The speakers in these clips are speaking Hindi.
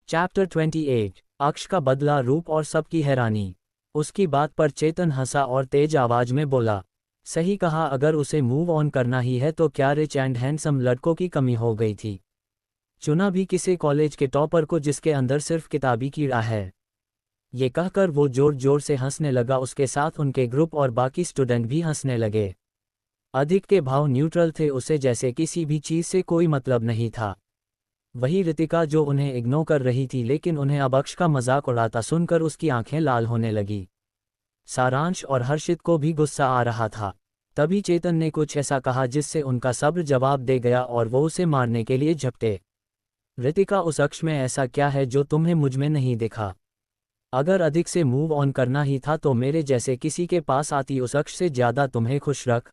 चैप्टर 28। अक्ष का बदला रूप और सबकी हैरानी। उसकी बात पर चेतन हंसा और तेज आवाज में बोला, सही कहा, अगर उसे मूव ऑन करना ही है तो क्या रिच एंड हैंडसम लड़कों की कमी हो गई थी। चुना भी किसी कॉलेज के टॉपर को जिसके अंदर सिर्फ किताबी कीड़ा है। ये कहकर वो जोर जोर से हंसने लगा। उसके साथ उनके ग्रुप और बाकी स्टूडेंट भी हंसने लगे। अधिक के भाव न्यूट्रल थे, उसे जैसे किसी भी चीज़ से कोई मतलब नहीं था। वही रितिका जो उन्हें इग्नोर कर रही थी, लेकिन उन्हें अब अक्ष का मजाक उड़ाता सुनकर उसकी आंखें लाल होने लगी। सारांश और हर्षित को भी गुस्सा आ रहा था। तभी चेतन ने कुछ ऐसा कहा जिससे उनका सब्र जवाब दे गया और वो उसे मारने के लिए झपटे। रितिका, उस अक्ष में ऐसा क्या है जो तुम्हें मुझ में नहीं दिखा? अगर अधिक से मूव ऑन करना ही था तो मेरे जैसे किसी के पास आती, उस अक्ष से ज्यादा तुम्हें खुश रख।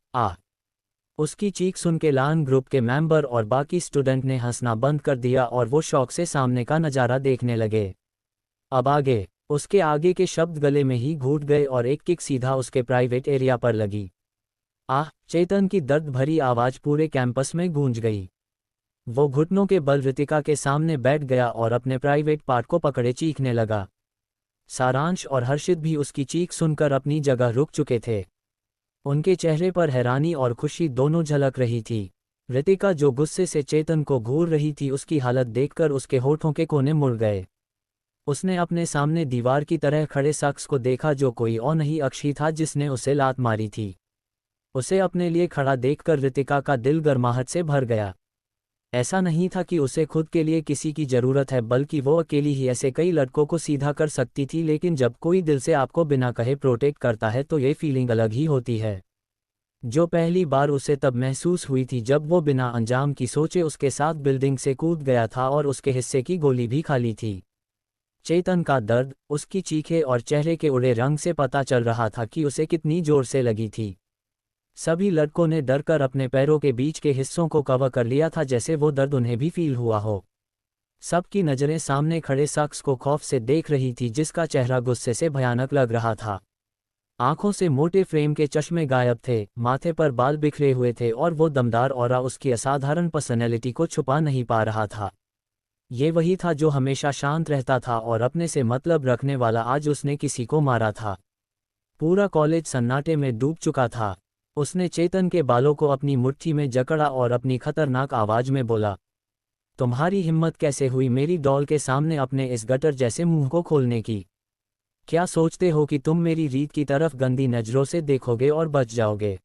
उसकी चीख सुन के लान ग्रुप के मेंबर और बाकी स्टूडेंट ने हंसना बंद कर दिया और वो शौक से सामने का नज़ारा देखने लगे। अब आगे, उसके आगे के शब्द गले में ही घूट गए और एक किक सीधा उसके प्राइवेट एरिया पर लगी। चेतन की दर्द भरी आवाज पूरे कैंपस में गूंज गई। वो घुटनों के बल रितिका के सामने बैठ गया और अपने प्राइवेट पार्ट को पकड़े चीखने लगा। सारांश और हर्षित भी उसकी चीख सुनकर अपनी जगह रुक चुके थे। उनके चेहरे पर हैरानी और खुशी दोनों झलक रही थी। रितिका जो गुस्से से चेतन को घूर रही थी, उसकी हालत देखकर उसके होठों के कोने मुड़ गए। उसने अपने सामने दीवार की तरह खड़े शख्स को देखा जो कोई और नहीं, अक्ष ही था जिसने उसे लात मारी थी। उसे अपने लिए खड़ा देखकर रितिका का दिल गर्माहट से भर गया। ऐसा नहीं था कि उसे खुद के लिए किसी की ज़रूरत है, बल्कि वो अकेली ही ऐसे कई लड़कों को सीधा कर सकती थी। लेकिन जब कोई दिल से आपको बिना कहे प्रोटेक्ट करता है तो ये फीलिंग अलग ही होती है, जो पहली बार उसे तब महसूस हुई थी जब वो बिना अंजाम की सोचे उसके साथ बिल्डिंग से कूद गया था और उसके हिस्से की गोली भी खाली थी। चेतन का दर्द, उसकी चीखें और चेहरे के उड़े रंग से पता चल रहा था कि उसे कितनी जोर से लगी थी। सभी लड़कों ने डरकर अपने पैरों के बीच के हिस्सों को कवर कर लिया था, जैसे वो दर्द उन्हें भी फील हुआ हो। सबकी नज़रें सामने खड़े शख्स को खौफ से देख रही थी, जिसका चेहरा गुस्से से भयानक लग रहा था। आंखों से मोटे फ्रेम के चश्मे गायब थे, माथे पर बाल बिखरे हुए थे और वो दमदार ऑरा उसकी असाधारण पर्सनैलिटी को छुपा नहीं पा रहा था। ये वही था जो हमेशा शांत रहता था और अपने से मतलब रखने वाला। आज उसने किसी को मारा था। पूरा कॉलेज सन्नाटे में डूब चुका था। उसने चेतन के बालों को अपनी मुट्ठी में जकड़ा और अपनी खतरनाक आवाज में बोला, तुम्हारी हिम्मत कैसे हुई मेरी डॉल के सामने अपने इस गटर जैसे मुंह को खोलने की? क्या सोचते हो कि तुम मेरी रीत की तरफ गंदी नजरों से देखोगे और बच जाओगे?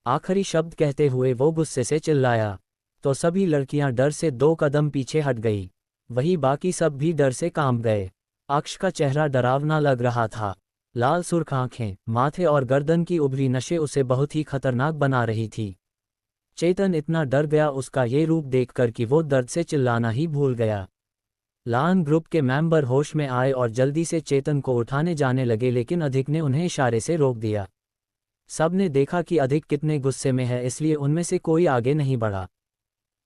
आखिरी शब्द कहते हुए वो गुस्से से चिल्लाया तो सभी लड़कियां डर से 2 कदम पीछे हट गई। वही बाकी सब भी डर से कांप गए। अक्ष का चेहरा डरावना लग रहा था। लाल सुर्ख आंखें, माथे और गर्दन की उभरी नसें उसे बहुत ही खतरनाक बना रही थी। चेतन इतना डर गया उसका ये रूप देखकर कि वो दर्द से चिल्लाना ही भूल गया। लान ग्रुप के मेंबर होश में आए और जल्दी से चेतन को उठाने जाने लगे, लेकिन अधिक ने उन्हें इशारे से रोक दिया। सब ने देखा कि अधिक कितने गुस्से में है, इसलिए उनमें से कोई आगे नहीं बढ़ा।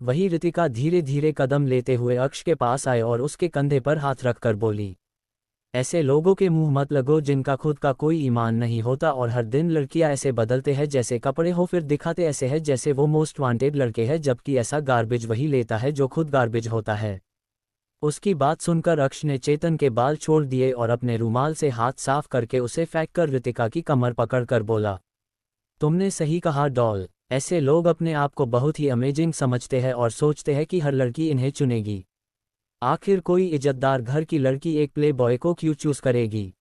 वही रितिका धीरे धीरे कदम लेते हुए अक्ष के पास आए और उसके कंधे पर हाथ रखकर बोली, ऐसे लोगों के मुंह मत लगो जिनका खुद का कोई ईमान नहीं होता, और हर दिन लड़कियां ऐसे बदलते हैं जैसे कपड़े हो, फिर दिखाते ऐसे हैं जैसे वो मोस्ट वांटेड लड़के हैं, जबकि ऐसा गार्बेज वही लेता है जो खुद गार्बेज होता है। उसकी बात सुनकर अक्ष ने चेतन के बाल छोड़ दिए और अपने रुमाल से हाथ साफ करके उसे फेंककर रितिका की कमर पकड़कर बोला, तुमने सही कहा डॉल, ऐसे लोग अपने आप को बहुत ही अमेजिंग समझते हैं और सोचते हैं कि हर लड़की इन्हें चुनेगी। आखिर कोई इज्जतदार घर की लड़की एक प्ले बॉय को क्यों चूज करेगी?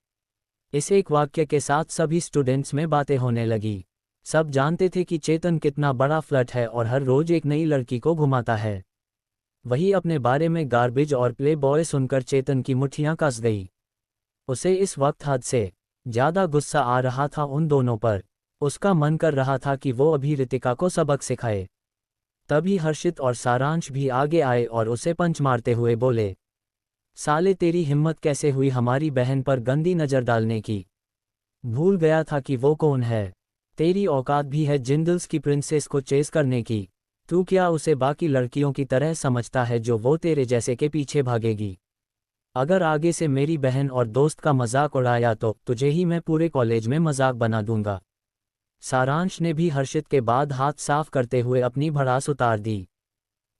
इस एक वाक्य के साथ सभी स्टूडेंट्स में बातें होने लगी। सब जानते थे कि चेतन कितना बड़ा फ्लर्ट है और हर रोज एक नई लड़की को घुमाता है। वही अपने बारे में गार्बेज और प्ले बॉय सुनकर चेतन की मुट्ठियां कस गई। उसे इस वक्त हद से ज्यादा गुस्सा आ रहा था उन दोनों पर। उसका मन कर रहा था कि वो अभी रितिका को सबक सिखाए। तभी हर्षित और सारांश भी आगे आए और उसे पंच मारते हुए बोले, साले तेरी हिम्मत कैसे हुई हमारी बहन पर गंदी नज़र डालने की? भूल गया था कि वो कौन है? तेरी औकात भी है जिंदल्स की प्रिंसेस को चेस करने की? तू क्या उसे बाकी लड़कियों की तरह समझता है जो वो तेरे जैसे के पीछे भागेगी? अगर आगे से मेरी बहन और दोस्त का मजाक उड़ाया तो तुझे ही मैं पूरे कॉलेज में मजाक बना दूंगा। सारांश ने भी हर्षित के बाद हाथ साफ करते हुए अपनी भड़ास उतार दी।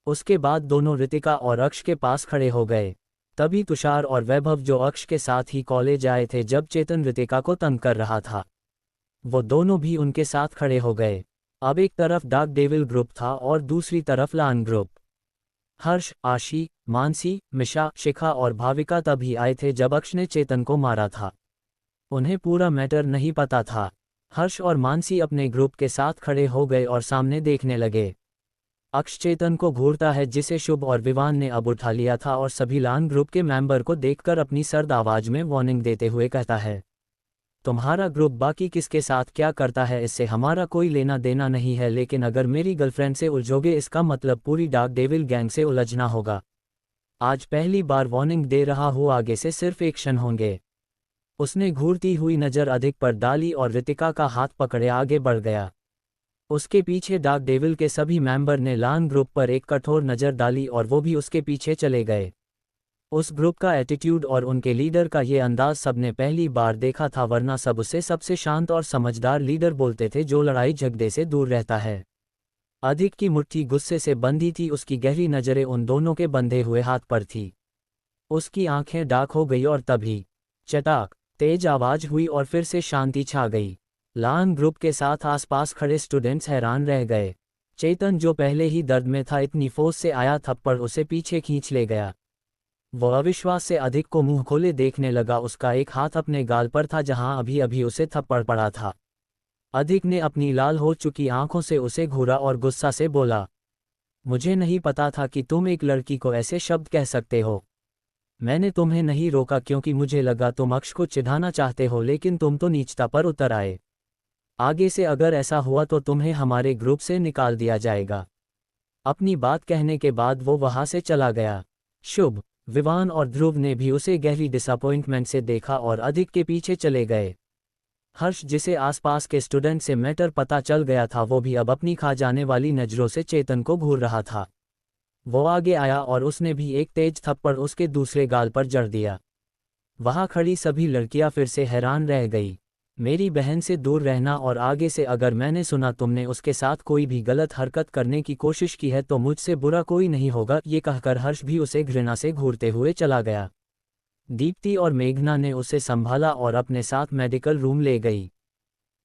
उसके बाद दोनों रितिका और अक्ष के पास खड़े हो गए। तभी तुषार और वैभव जो अक्ष के साथ ही कॉलेज आए थे जब चेतन रितिका को तंग कर रहा था, वो दोनों भी उनके साथ खड़े हो गए। अब एक तरफ डार्क डेविल ग्रुप था और दूसरी तरफ लान ग्रुप। हर्ष, आशी, मानसी, मिशा, शिखा और भाविका तभी आए थे जब अक्ष ने चेतन को मारा था। उन्हें पूरा मैटर नहीं पता था। हर्ष और मानसी अपने ग्रुप के साथ खड़े हो गए और सामने देखने लगे। अक्ष चेतन को घूरता है जिसे शुभ और विवान ने अब उठा लिया था और सभी लान ग्रुप के मेंबर को देखकर अपनी सर्द आवाज में वार्निंग देते हुए कहता है, तुम्हारा ग्रुप बाकी किसके साथ क्या करता है इससे हमारा कोई लेना देना नहीं है, लेकिन अगर मेरी गर्लफ्रेंड से उलझोगे इसका मतलब पूरी डार्क डेविल गैंग से उलझना होगा। आज पहली बार वार्निंग दे रहा हूँ, आगे से सिर्फ एक्शन होंगे। उसने घूरती हुई नज़र अधिक पर डाली और रितिका का हाथ पकड़े आगे बढ़ गया। उसके पीछे डार्क डेविल के सभी मेंबर ने लान ग्रुप पर एक कठोर नज़र डाली और वो भी उसके पीछे चले गए। उस ग्रुप का एटीट्यूड और उनके लीडर का ये अंदाज सबने पहली बार देखा था, वरना सब उसे सबसे शांत और समझदार लीडर बोलते थे जो लड़ाई झगड़े से दूर रहता है। अधिक की मुट्ठी गुस्से से बंधी थी, उसकी गहरी नज़रें उन दोनों के बंधे हुए हाथ पर थी। उसकी आंखें डार्क हो गई और तभी चटाक तेज आवाज हुई और फिर से शांति छा गई। लान ग्रुप के साथ आसपास खड़े स्टूडेंट्स हैरान रह गए। चेतन जो पहले ही दर्द में था, इतनी फोर्स से आया थप्पड़ उसे पीछे खींच ले गया। वो अविश्वास से अधिक को मुंह खोले देखने लगा। उसका एक हाथ अपने गाल पर था जहां अभी अभी उसे थप्पड़ पड़ा था। अधिक ने अपनी लाल हो चुकी आंखों से उसे घूरा और गुस्सा से बोला, मुझे नहीं पता था कि तुम एक लड़की को ऐसे शब्द कह सकते हो। मैंने तुम्हें नहीं रोका क्योंकि मुझे लगा तुम अक्ष को चिढ़ाना चाहते हो, लेकिन तुम तो नीचता पर उतर आए। आगे से अगर ऐसा हुआ तो तुम्हें हमारे ग्रुप से निकाल दिया जाएगा। अपनी बात कहने के बाद वो वहां से चला गया। शुभ, विवान और ध्रुव ने भी उसे गहरी डिसअपॉइंटमेंट से देखा और अधिक के पीछे चले गए। हर्ष, जिसे आसपास के स्टूडेंट से मैटर पता चल गया था, वो भी अब अपनी खा जाने वाली नज़रों से चेतन को घूर रहा था। वो आगे आया और उसने भी एक तेज थप्पड़ उसके दूसरे गाल पर जड़ दिया। वहां खड़ी सभी लड़कियां फिर से हैरान रह गई। मेरी बहन से दूर रहना, और आगे से अगर मैंने सुना तुमने उसके साथ कोई भी गलत हरकत करने की कोशिश की है तो मुझसे बुरा कोई नहीं होगा। ये कहकर हर्ष भी उसे घृणा से घूरते हुए चला गया। दीप्ति और मेघना ने उसे संभाला और अपने साथ मेडिकल रूम ले गई।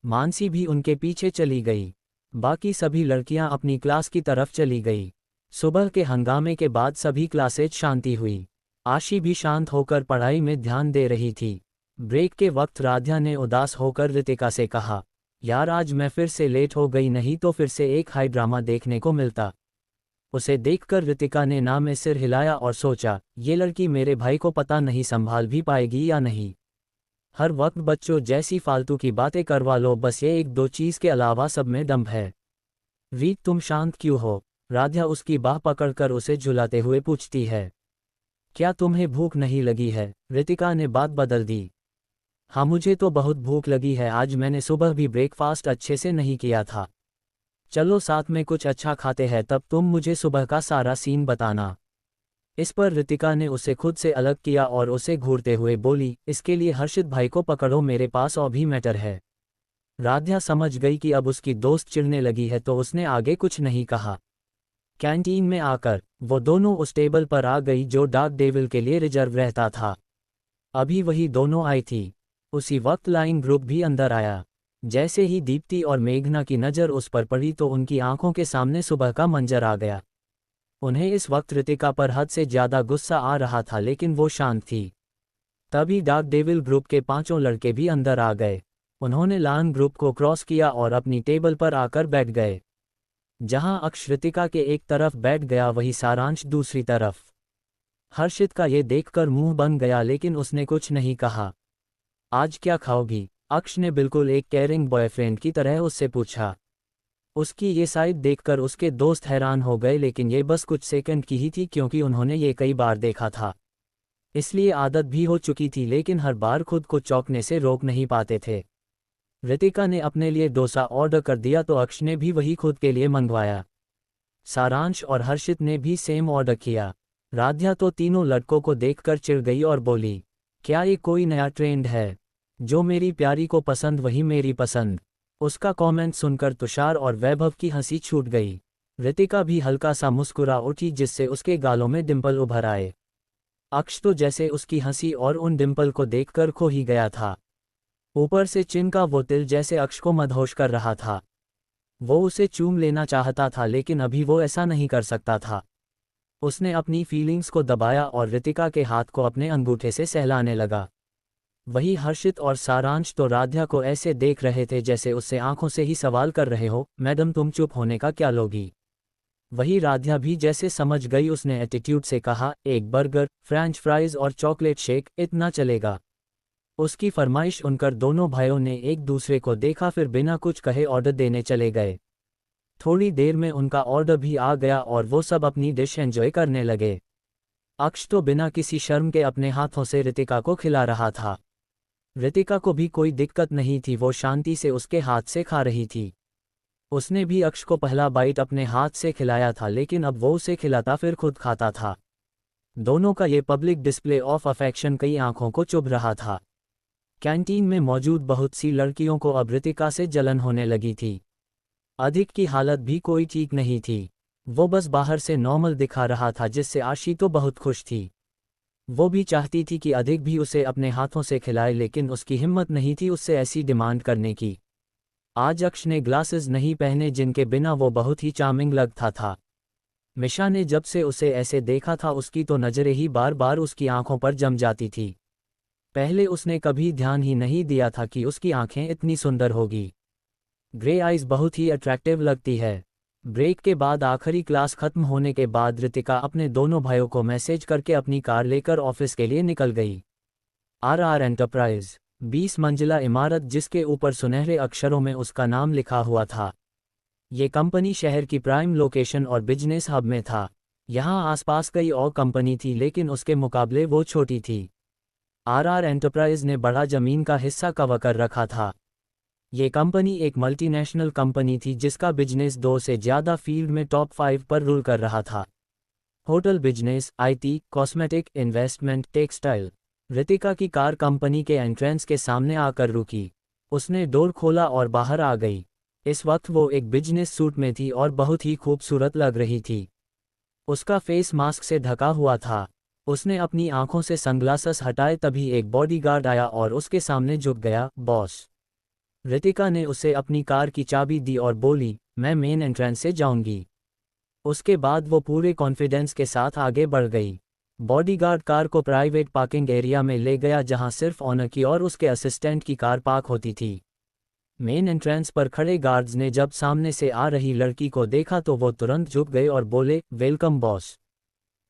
मानसी भी उनके पीछे चली गई। बाकी सभी लड़कियां अपनी क्लास की तरफ चली गई। सुबह के हंगामे के बाद सभी क्लासेज शांति हुई। आशी भी शांत होकर पढ़ाई में ध्यान दे रही थी। ब्रेक के वक्त राध्या ने उदास होकर रितिका से कहा, यार आज मैं फिर से लेट हो गई, नहीं तो फिर से एक हाई ड्रामा देखने को मिलता। उसे देखकर रितिका ने ना में सिर हिलाया और सोचा, ये लड़की मेरे भाई को पता नहीं संभाल भी पाएगी या नहीं। हर वक्त बच्चों जैसी फालतू की बातें करवा लो, बस ये एक दो चीज़ के अलावा सब में दम है। रीत, तुम शांत क्यों हो? राध्या उसकी बाह पकड़कर उसे झुलाते हुए पूछती है। क्या तुम्हें भूख नहीं लगी है? रितिका ने बात बदल दी। हाँ, मुझे तो बहुत भूख लगी है, आज मैंने सुबह भी ब्रेकफास्ट अच्छे से नहीं किया था। चलो साथ में कुछ अच्छा खाते हैं, तब तुम मुझे सुबह का सारा सीन बताना। इस पर रितिका ने उसे खुद से अलग किया और उसे घूरते हुए बोली, इसके लिए हर्षित भाई को पकड़ो, मेरे पास और भी मैटर है। राध्या समझ गई कि अब उसकी दोस्त चिढ़ने लगी है तो उसने आगे कुछ नहीं कहा। कैंटीन में आकर वो दोनों उस टेबल पर आ गई जो डार्क डेविल के लिए रिजर्व रहता था। अभी वही दोनों आई थी। उसी वक्त लाइन ग्रुप भी अंदर आया। जैसे ही दीप्ति और मेघना की नज़र उस पर पड़ी तो उनकी आंखों के सामने सुबह का मंजर आ गया। उन्हें इस वक्त रितिका पर हद से ज़्यादा गुस्सा आ रहा था, लेकिन वो शांत थी। तभी डार्क डेविल ग्रुप के पांचों लड़के भी अंदर आ गए। उन्होंने लान ग्रुप को क्रॉस किया और अपनी टेबल पर आकर बैठ गए। जहां अक्ष रितिका के एक तरफ बैठ गया, वही सारांश दूसरी तरफ। हर्षित का ये देखकर मुंह बन गया, लेकिन उसने कुछ नहीं कहा। आज क्या खाओगी? अक्ष ने बिल्कुल एक केयरिंग बॉयफ्रेंड की तरह उससे पूछा। उसकी ये साइड देखकर उसके दोस्त हैरान हो गए, लेकिन ये बस कुछ सेकंड की ही थी क्योंकि उन्होंने ये कई बार देखा था, इसलिए आदत भी हो चुकी थी, लेकिन हर बार खुद को चौंकने से रोक नहीं पाते थे। रितिका ने अपने लिए डोसा ऑर्डर कर दिया तो अक्ष ने भी वही खुद के लिए मंगवाया। सारांश और हर्षित ने भी सेम ऑर्डर किया। राध्या तो तीनों लड़कों को देखकर चिढ़ गई और बोली, क्या ये कोई नया ट्रेंड है? जो मेरी प्यारी को पसंद वही मेरी पसंद। उसका कमेंट सुनकर तुषार और वैभव की हंसी छूट गई। रितिका भी हल्का सा मुस्कुरा उठी, जिससे उसके गालों में डिंपल उभर आए। अक्ष तो जैसे उसकी हंसी और उन डिंपल को देखकर खो ही गया था। ऊपर से चिन का वो तिल जैसे अक्ष को मदहोश कर रहा था। वो उसे चूम लेना चाहता था लेकिन अभी वो ऐसा नहीं कर सकता था। उसने अपनी फीलिंग्स को दबाया और रितिका के हाथ को अपने अंगूठे से सहलाने लगा। वही हर्षित और सारांश तो राध्या को ऐसे देख रहे थे जैसे उससे आंखों से ही सवाल कर रहे हो, मैडम तुम चुप होने का क्या लोगी। वही राध्या भी जैसे समझ गई, उसने एटीट्यूड से कहा, एक बर्गर, फ्रेंच फ्राइज और चॉकलेट शेक, इतना चलेगा। उसकी फरमाइश सुनकर दोनों भाइयों ने एक दूसरे को देखा, फिर बिना कुछ कहे ऑर्डर देने चले गए। थोड़ी देर में उनका ऑर्डर भी आ गया और वो सब अपनी डिश एंजॉय करने लगे। अक्ष तो बिना किसी शर्म के अपने हाथों से रितिका को खिला रहा था। रितिका को भी कोई दिक्कत नहीं थी, वो शांति से उसके हाथ से खा रही थी। उसने भी अक्ष को पहला बाइट अपने हाथ से खिलाया था लेकिन अब वो उसे खिलाता फिर खुद खाता था। दोनों का ये पब्लिक डिस्प्ले ऑफ अफेक्शन कई आंखों को चुभ रहा था। कैंटीन में मौजूद बहुत सी लड़कियों को अब रितिका से जलन होने लगी थी। अधिक की हालत भी कोई ठीक नहीं थी। वो बस बाहर से नॉर्मल दिखा रहा था जिससे आशी तो बहुत खुश थी। वो भी चाहती थी कि अधिक भी उसे अपने हाथों से खिलाए लेकिन उसकी हिम्मत नहीं थी उससे ऐसी डिमांड करने की। आज अक्ष ने ग्लासेस नहीं पहने जिनके बिना वो बहुत ही चार्मिंग लगता था। मिशा ने जब से उसे ऐसे देखा था उसकी तो नज़रें ही बार बार उसकी आंखों पर जम जाती थी। पहले उसने कभी ध्यान ही नहीं दिया था कि उसकी आंखें इतनी सुंदर होगी। ग्रे आइज बहुत ही अट्रैक्टिव लगती है। ब्रेक के बाद आखिरी क्लास खत्म होने के बाद रितिका अपने दोनों भाइयों को मैसेज करके अपनी कार लेकर ऑफिस के लिए निकल गई। आर एंटरप्राइज 20 मंजिला इमारत जिसके ऊपर सुनहरे अक्षरों में उसका नाम लिखा हुआ था। ये कंपनी शहर की प्राइम लोकेशन और बिजनेस हब में था। यहाँ आसपास कई और कंपनी थी लेकिन उसके मुकाबले वो छोटी थी। आर एंटरप्राइज ने बड़ा जमीन का हिस्सा कवर कर रखा था। ये कंपनी एक मल्टीनेशनल कंपनी थी जिसका बिजनेस 2 से ज़्यादा फील्ड में टॉप 5 पर रूल कर रहा था। Hotel business, IT, cosmetic, investment, textile. Ritika की कार कंपनी के एंट्रेंस के सामने आकर रुकी। उसने डोर खोला और बाहर आ गई। इस वक्त वो एक बिजनेस सूट में थी और बहुत ही खूबसूरत लग रही थी। उसका फेस मास्क से ढका हुआ था। उसने अपनी आंखों से सनग्लासेस हटाए तभी एक बॉडीगार्ड आया और उसके सामने झुक गया। बॉस। रितिका ने उसे अपनी कार की चाबी दी और बोली, मैं मेन एंट्रेंस से जाऊंगी। उसके बाद वो पूरे कॉन्फिडेंस के साथ आगे बढ़ गई। बॉडीगार्ड कार को प्राइवेट पार्किंग एरिया में ले गया जहां सिर्फ ऑनर की और उसके असिस्टेंट की कार पार्क होती थी। मेन एंट्रेंस पर खड़े गार्ड्स ने जब सामने से आ रही लड़की को देखा तो वो तुरंत झुक गए और बोले, वेलकम बॉस।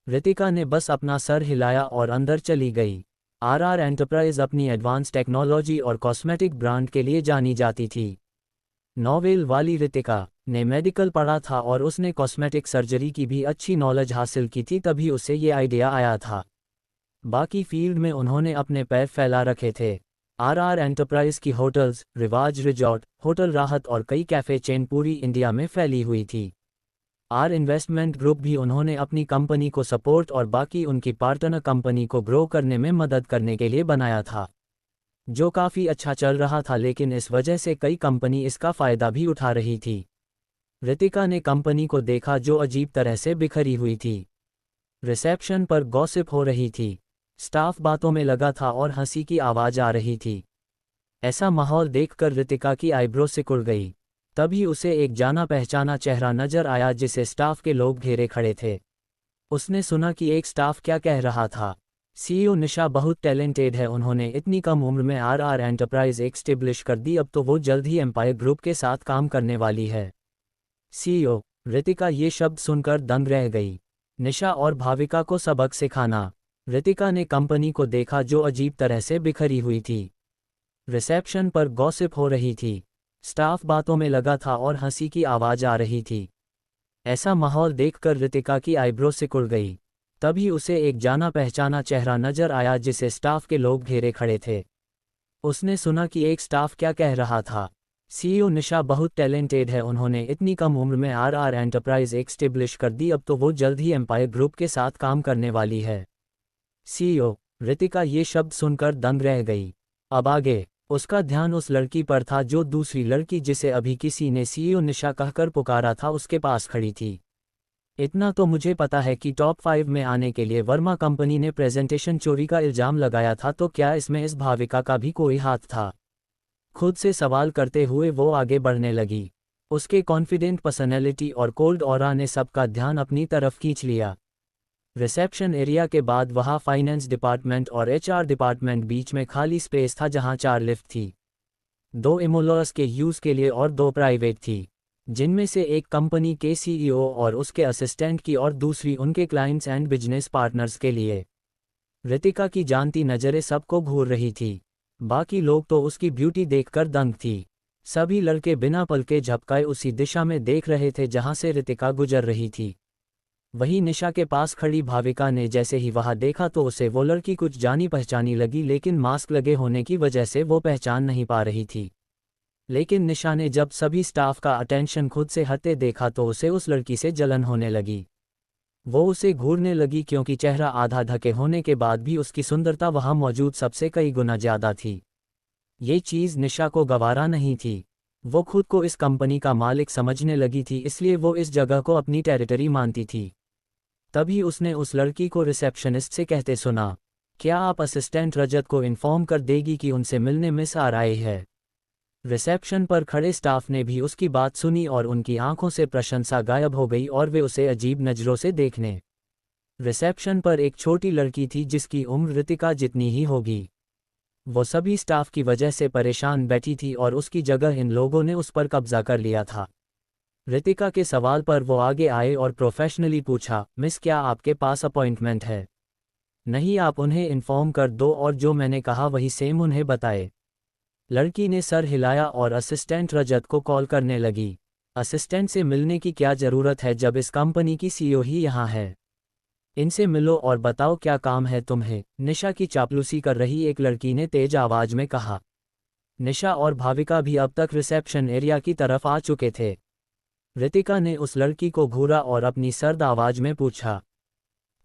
रितिका ने बस अपना सर हिलाया और अंदर चली गई। आर एंटरप्राइज अपनी एडवांस टेक्नोलॉजी और कॉस्मेटिक ब्रांड के लिए जानी जाती थी। नोवेल वाली रितिका ने मेडिकल पढ़ा था और उसने कॉस्मेटिक सर्जरी की भी अच्छी नॉलेज हासिल की थी, तभी उसे ये आइडिया आया था। बाकी फील्ड में उन्होंने अपने पैर फैला रखे थे। आर एंटरप्राइज की होटल्स, रिवाज रिजॉर्ट, होटल राहत और कई कैफे चेन पूरी इंडिया में फैली हुई थी। आर इन्वेस्टमेंट ग्रुप भी उन्होंने अपनी कंपनी को सपोर्ट और बाकी उनकी पार्टनर कंपनी को ग्रो करने में मदद करने के लिए बनाया था, जो काफ़ी अच्छा चल रहा था लेकिन इस वजह से कई कंपनी इसका फ़ायदा भी उठा रही थी। रितिका ने कंपनी को देखा जो अजीब तरह से बिखरी हुई थी। रिसेप्शन पर गॉसिप हो रही थी, स्टाफ बातों में लगा था और हंसी की आवाज़ आ रही थी। ऐसा माहौल देखकर रितिका की आईब्रो सिकुड़ गई। तभी उसे एक जाना पहचाना चेहरा नजर आया जिसे स्टाफ के लोग घेरे खड़े थे। उसने सुना कि एक स्टाफ क्या कह रहा था, सीईओ निशा बहुत टैलेंटेड है, उन्होंने इतनी कम उम्र में आर एंटरप्राइज एस्टेब्लिश कर दी, अब तो वो जल्द ही एम्पायर ग्रुप के साथ काम करने वाली है। सीईओ। रितिका ये शब्द सुनकर दंग रह गई। निशा और भाविका को सबक सिखाना। रितिका ने कंपनी को देखा जो अजीब तरह से बिखरी हुई थी। रिसेप्शन पर गॉसिप हो रही थी, स्टाफ बातों में लगा था और हंसी की आवाज़ आ रही थी। ऐसा माहौल देखकर रितिका की आईब्रो सिकुड़ गई। तभी उसे एक जाना पहचाना चेहरा नजर आया जिसे स्टाफ के लोग घेरे खड़े थे। उसने सुना कि एक स्टाफ क्या कह रहा था, सीईओ निशा बहुत टैलेंटेड है, उन्होंने इतनी कम उम्र में आर एंटरप्राइज एस्टेब्लिश कर दी, अब तो वो जल्द ही एम्पायर ग्रुप के साथ काम करने वाली है। सीईओ। रितिका ये शब्द सुनकर दंग रह गई। अब आगे उसका ध्यान उस लड़की पर था जो दूसरी लड़की जिसे अभी किसी ने सीईओ निशा कहकर पुकारा था उसके पास खड़ी थी। इतना तो मुझे पता है कि टॉप 5 में आने के लिए वर्मा कंपनी ने प्रेजेंटेशन चोरी का इल्जाम लगाया था, तो क्या इसमें इस भाविका का भी कोई हाथ था? खुद से सवाल करते हुए वो आगे बढ़ने लगी। उसके कॉन्फिडेंट पर्सनैलिटी और कोल्ड ऑरा ने सबका ध्यान अपनी तरफ खींच लिया। रिसेप्शन एरिया के बाद वहाँ फाइनेंस डिपार्टमेंट और एचआर डिपार्टमेंट बीच में खाली स्पेस था, जहाँ 4 लिफ्ट थी। 2 एम्प्लॉयर्स के यूज़ के लिए और 2 प्राइवेट थी, जिनमें से एक कंपनी के सीईओ और उसके असिस्टेंट की और दूसरी उनके क्लाइंट्स एंड बिजनेस पार्टनर्स के लिए। रितिका की जानती नज़रें सबको घूर रही थी। बाकी लोग तो उसकी ब्यूटी देखकर दंग थी। सभी लड़के बिना पलके झपकाए उसी दिशा में देख रहे थे जहां से रितिका गुजर रही थी। वही निशा के पास खड़ी भाविका ने जैसे ही वहां देखा तो उसे वो लड़की कुछ जानी पहचानी लगी, लेकिन मास्क लगे होने की वजह से वो पहचान नहीं पा रही थी। लेकिन निशा ने जब सभी स्टाफ का अटेंशन खुद से हटते देखा तो उसे उस लड़की से जलन होने लगी। वो उसे घूरने लगी क्योंकि चेहरा आधा ढके होने के बाद भी उसकी सुंदरता वहां मौजूद सबसे कई गुना ज्यादा थी। ये चीज़ निशा को गवारा नहीं थी। वो खुद को इस कंपनी का मालिक समझने लगी थी, इसलिए वो इस जगह को अपनी टेरिटरी मानती थी। तभी उसने उस लड़की को रिसेप्शनिस्ट से कहते सुना, क्या आप असिस्टेंट रजत को इन्फॉर्म कर देगी कि उनसे मिलने मिस आ रही है? रिसेप्शन पर खड़े स्टाफ ने भी उसकी बात सुनी और उनकी आंखों से प्रशंसा गायब हो गई और वे उसे अजीब नज़रों से देखने। रिसेप्शन पर एक छोटी लड़की थी जिसकी उम्र रितिका जितनी ही होगी। वो सभी स्टाफ की वजह से परेशान बैठी थी और उसकी जगह इन लोगों ने उस पर कब्जा कर लिया था। रितिका के सवाल पर वो आगे आए और प्रोफेशनली पूछा, मिस क्या आपके पास अपॉइंटमेंट है? नहीं, आप उन्हें इन्फॉर्म कर दो और जो मैंने कहा वही सेम उन्हें बताए। लड़की ने सर हिलाया और असिस्टेंट रजत को कॉल करने लगी। असिस्टेंट से मिलने की क्या ज़रूरत है जब इस कंपनी की सीईओ ही यहाँ है? इनसे मिलो और बताओ क्या काम है तुम्हें? निशा की चापलूसी कर रही एक लड़की ने तेज आवाज में कहा। निशा और भाविका भी अब तक रिसेप्शन एरिया की तरफ आ चुके थे। रितिका ने उस लड़की को घूरा और अपनी सर्द आवाज में पूछा,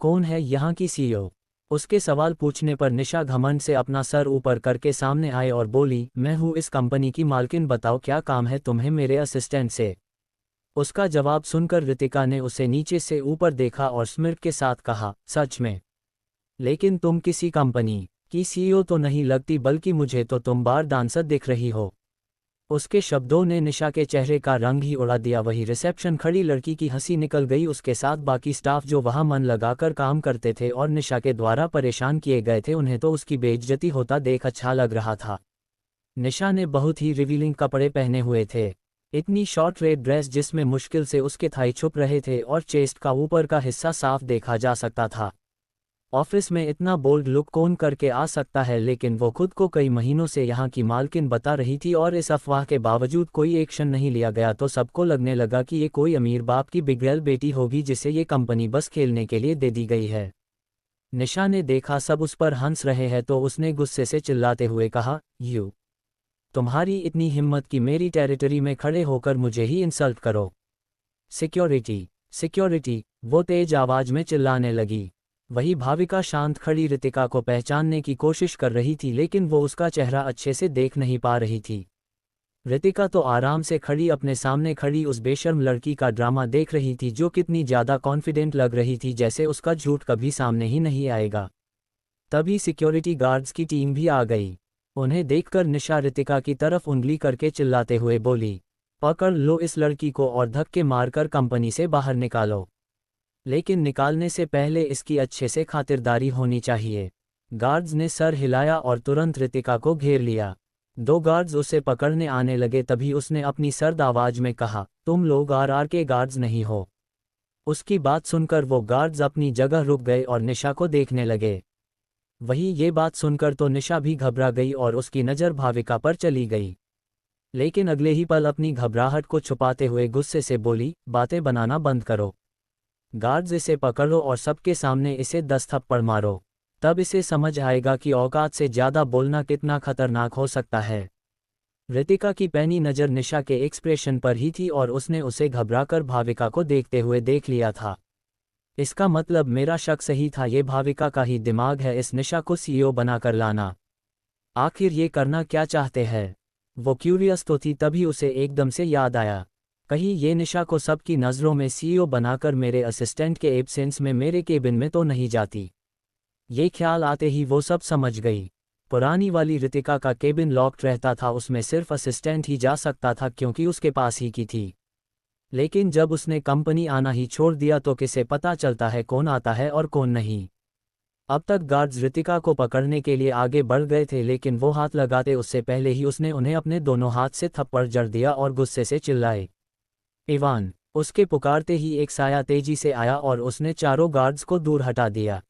कौन है यहाँ की सीईओ? उसके सवाल पूछने पर निशा घमंड से अपना सर ऊपर करके सामने आए और बोली, मैं हूँ इस कंपनी की मालकिन, बताओ क्या काम है तुम्हें मेरे असिस्टेंट से? उसका जवाब सुनकर रितिका ने उसे नीचे से ऊपर देखा और स्मिर्क के साथ कहा, सच में? लेकिन तुम किसी कंपनी की सीईओ तो नहीं लगती, बल्कि मुझे तो तुम बार डांसर दिख रही हो। उसके शब्दों ने निशा के चेहरे का रंग ही उड़ा दिया। वही रिसेप्शन खड़ी लड़की की हंसी निकल गई। उसके साथ बाकी स्टाफ जो वहां मन लगाकर काम करते थे और निशा के द्वारा परेशान किए गए थे, उन्हें तो उसकी बेइज्जती होता देख अच्छा लग रहा था। निशा ने बहुत ही रिवीलिंग कपड़े पहने हुए थे। इतनी शॉर्ट रेड ड्रेस जिसमें मुश्किल से उसके थाई छुप रहे थे और चेस्ट का ऊपर का हिस्सा साफ देखा जा सकता था। ऑफिस में इतना बोल्ड लुक कौन करके आ सकता है, लेकिन वो खुद को कई महीनों से यहाँ की मालकिन बता रही थी और इस अफवाह के बावजूद कोई एक्शन नहीं लिया गया तो सबको लगने लगा कि ये कोई अमीर बाप की बिगड़ैल बेटी होगी जिसे ये कंपनी बस खेलने के लिए दे दी गई है। निशा ने देखा सब उस पर हंस रहे हैं तो उसने गुस्से से चिल्लाते हुए कहा, तुम्हारी इतनी हिम्मत कि मेरी टेरिटरी में खड़े होकर मुझे ही इंसल्ट करो? सिक्योरिटी, सिक्योरिटी, वो तेज आवाज में चिल्लाने लगी। वही भाविका शांत खड़ी रितिका को पहचानने की कोशिश कर रही थी, लेकिन वो उसका चेहरा अच्छे से देख नहीं पा रही थी। रितिका तो आराम से खड़ी अपने सामने खड़ी उस बेशर्म लड़की का ड्रामा देख रही थी जो कितनी ज़्यादा कॉन्फिडेंट लग रही थी, जैसे उसका झूठ कभी सामने ही नहीं आएगा। तभी सिक्योरिटी गार्ड्स की टीम भी आ गई। उन्हें देखकर निशा रितिका की तरफ उंगली करके चिल्लाते हुए बोली, पकड़ लो इस लड़की को और धक्के मारकर कंपनी से बाहर निकालो। लेकिन निकालने से पहले इसकी अच्छे से खातिरदारी होनी चाहिए। गार्ड्स ने सर हिलाया और तुरंत रितिका को घेर लिया। 2 गार्ड्स उसे पकड़ने आने लगे, तभी उसने अपनी सर्द आवाज में कहा, तुम लोग आरआर के गार्ड्स नहीं हो? उसकी बात सुनकर वो गार्ड्स अपनी जगह रुक गए और निशा को देखने लगे। वही ये बात सुनकर तो निशा भी घबरा गई और उसकी नज़र भाविका पर चली गई। लेकिन अगले ही पल अपनी घबराहट को छुपाते हुए गुस्से से बोली, बातें बनाना बंद करो। गार्ड्स इसे पकड़ो और सबके सामने इसे 10 थप्पड़ मारो, तब इसे समझ आएगा कि औकात से ज़्यादा बोलना कितना खतरनाक हो सकता है। रितिका की पैनी नज़र निशा के एक्सप्रेशन पर ही थी और उसने उसे घबराकर भाविका को देखते हुए देख लिया था। इसका मतलब मेरा शक सही था, ये भाविका का ही दिमाग है इस निशा को सीईओ बनाकर लाना। आखिर ये करना क्या चाहते हैं? वो क्यूरियस तो थी, तभी उसे एकदम से याद आया, कहीं ये निशा को सबकी नज़रों में सीईओ बनाकर मेरे असिस्टेंट के एब्सेंस में मेरे केबिन में तो नहीं जाती। ये ख्याल आते ही वो सब समझ गई। पुरानी वाली रितिका का केबिन लॉक्ड रहता था, उसमें सिर्फ असिस्टेंट ही जा सकता था क्योंकि उसके पास ही की थी। लेकिन जब उसने कंपनी आना ही छोड़ दिया तो किसे पता चलता है कौन आता है और कौन नहीं। अब तक गार्ड्स रितिका को पकड़ने के लिए आगे बढ़ गए थे, लेकिन वो हाथ लगाते उससे पहले ही उसने उन्हें अपने दोनों हाथ से थप्पड़ जड़ दिया और गुस्से से चिल्लाए, इवान। उसके पुकारते ही एक साया तेजी से आया और उसने चारों गार्ड्स को दूर हटा दिया।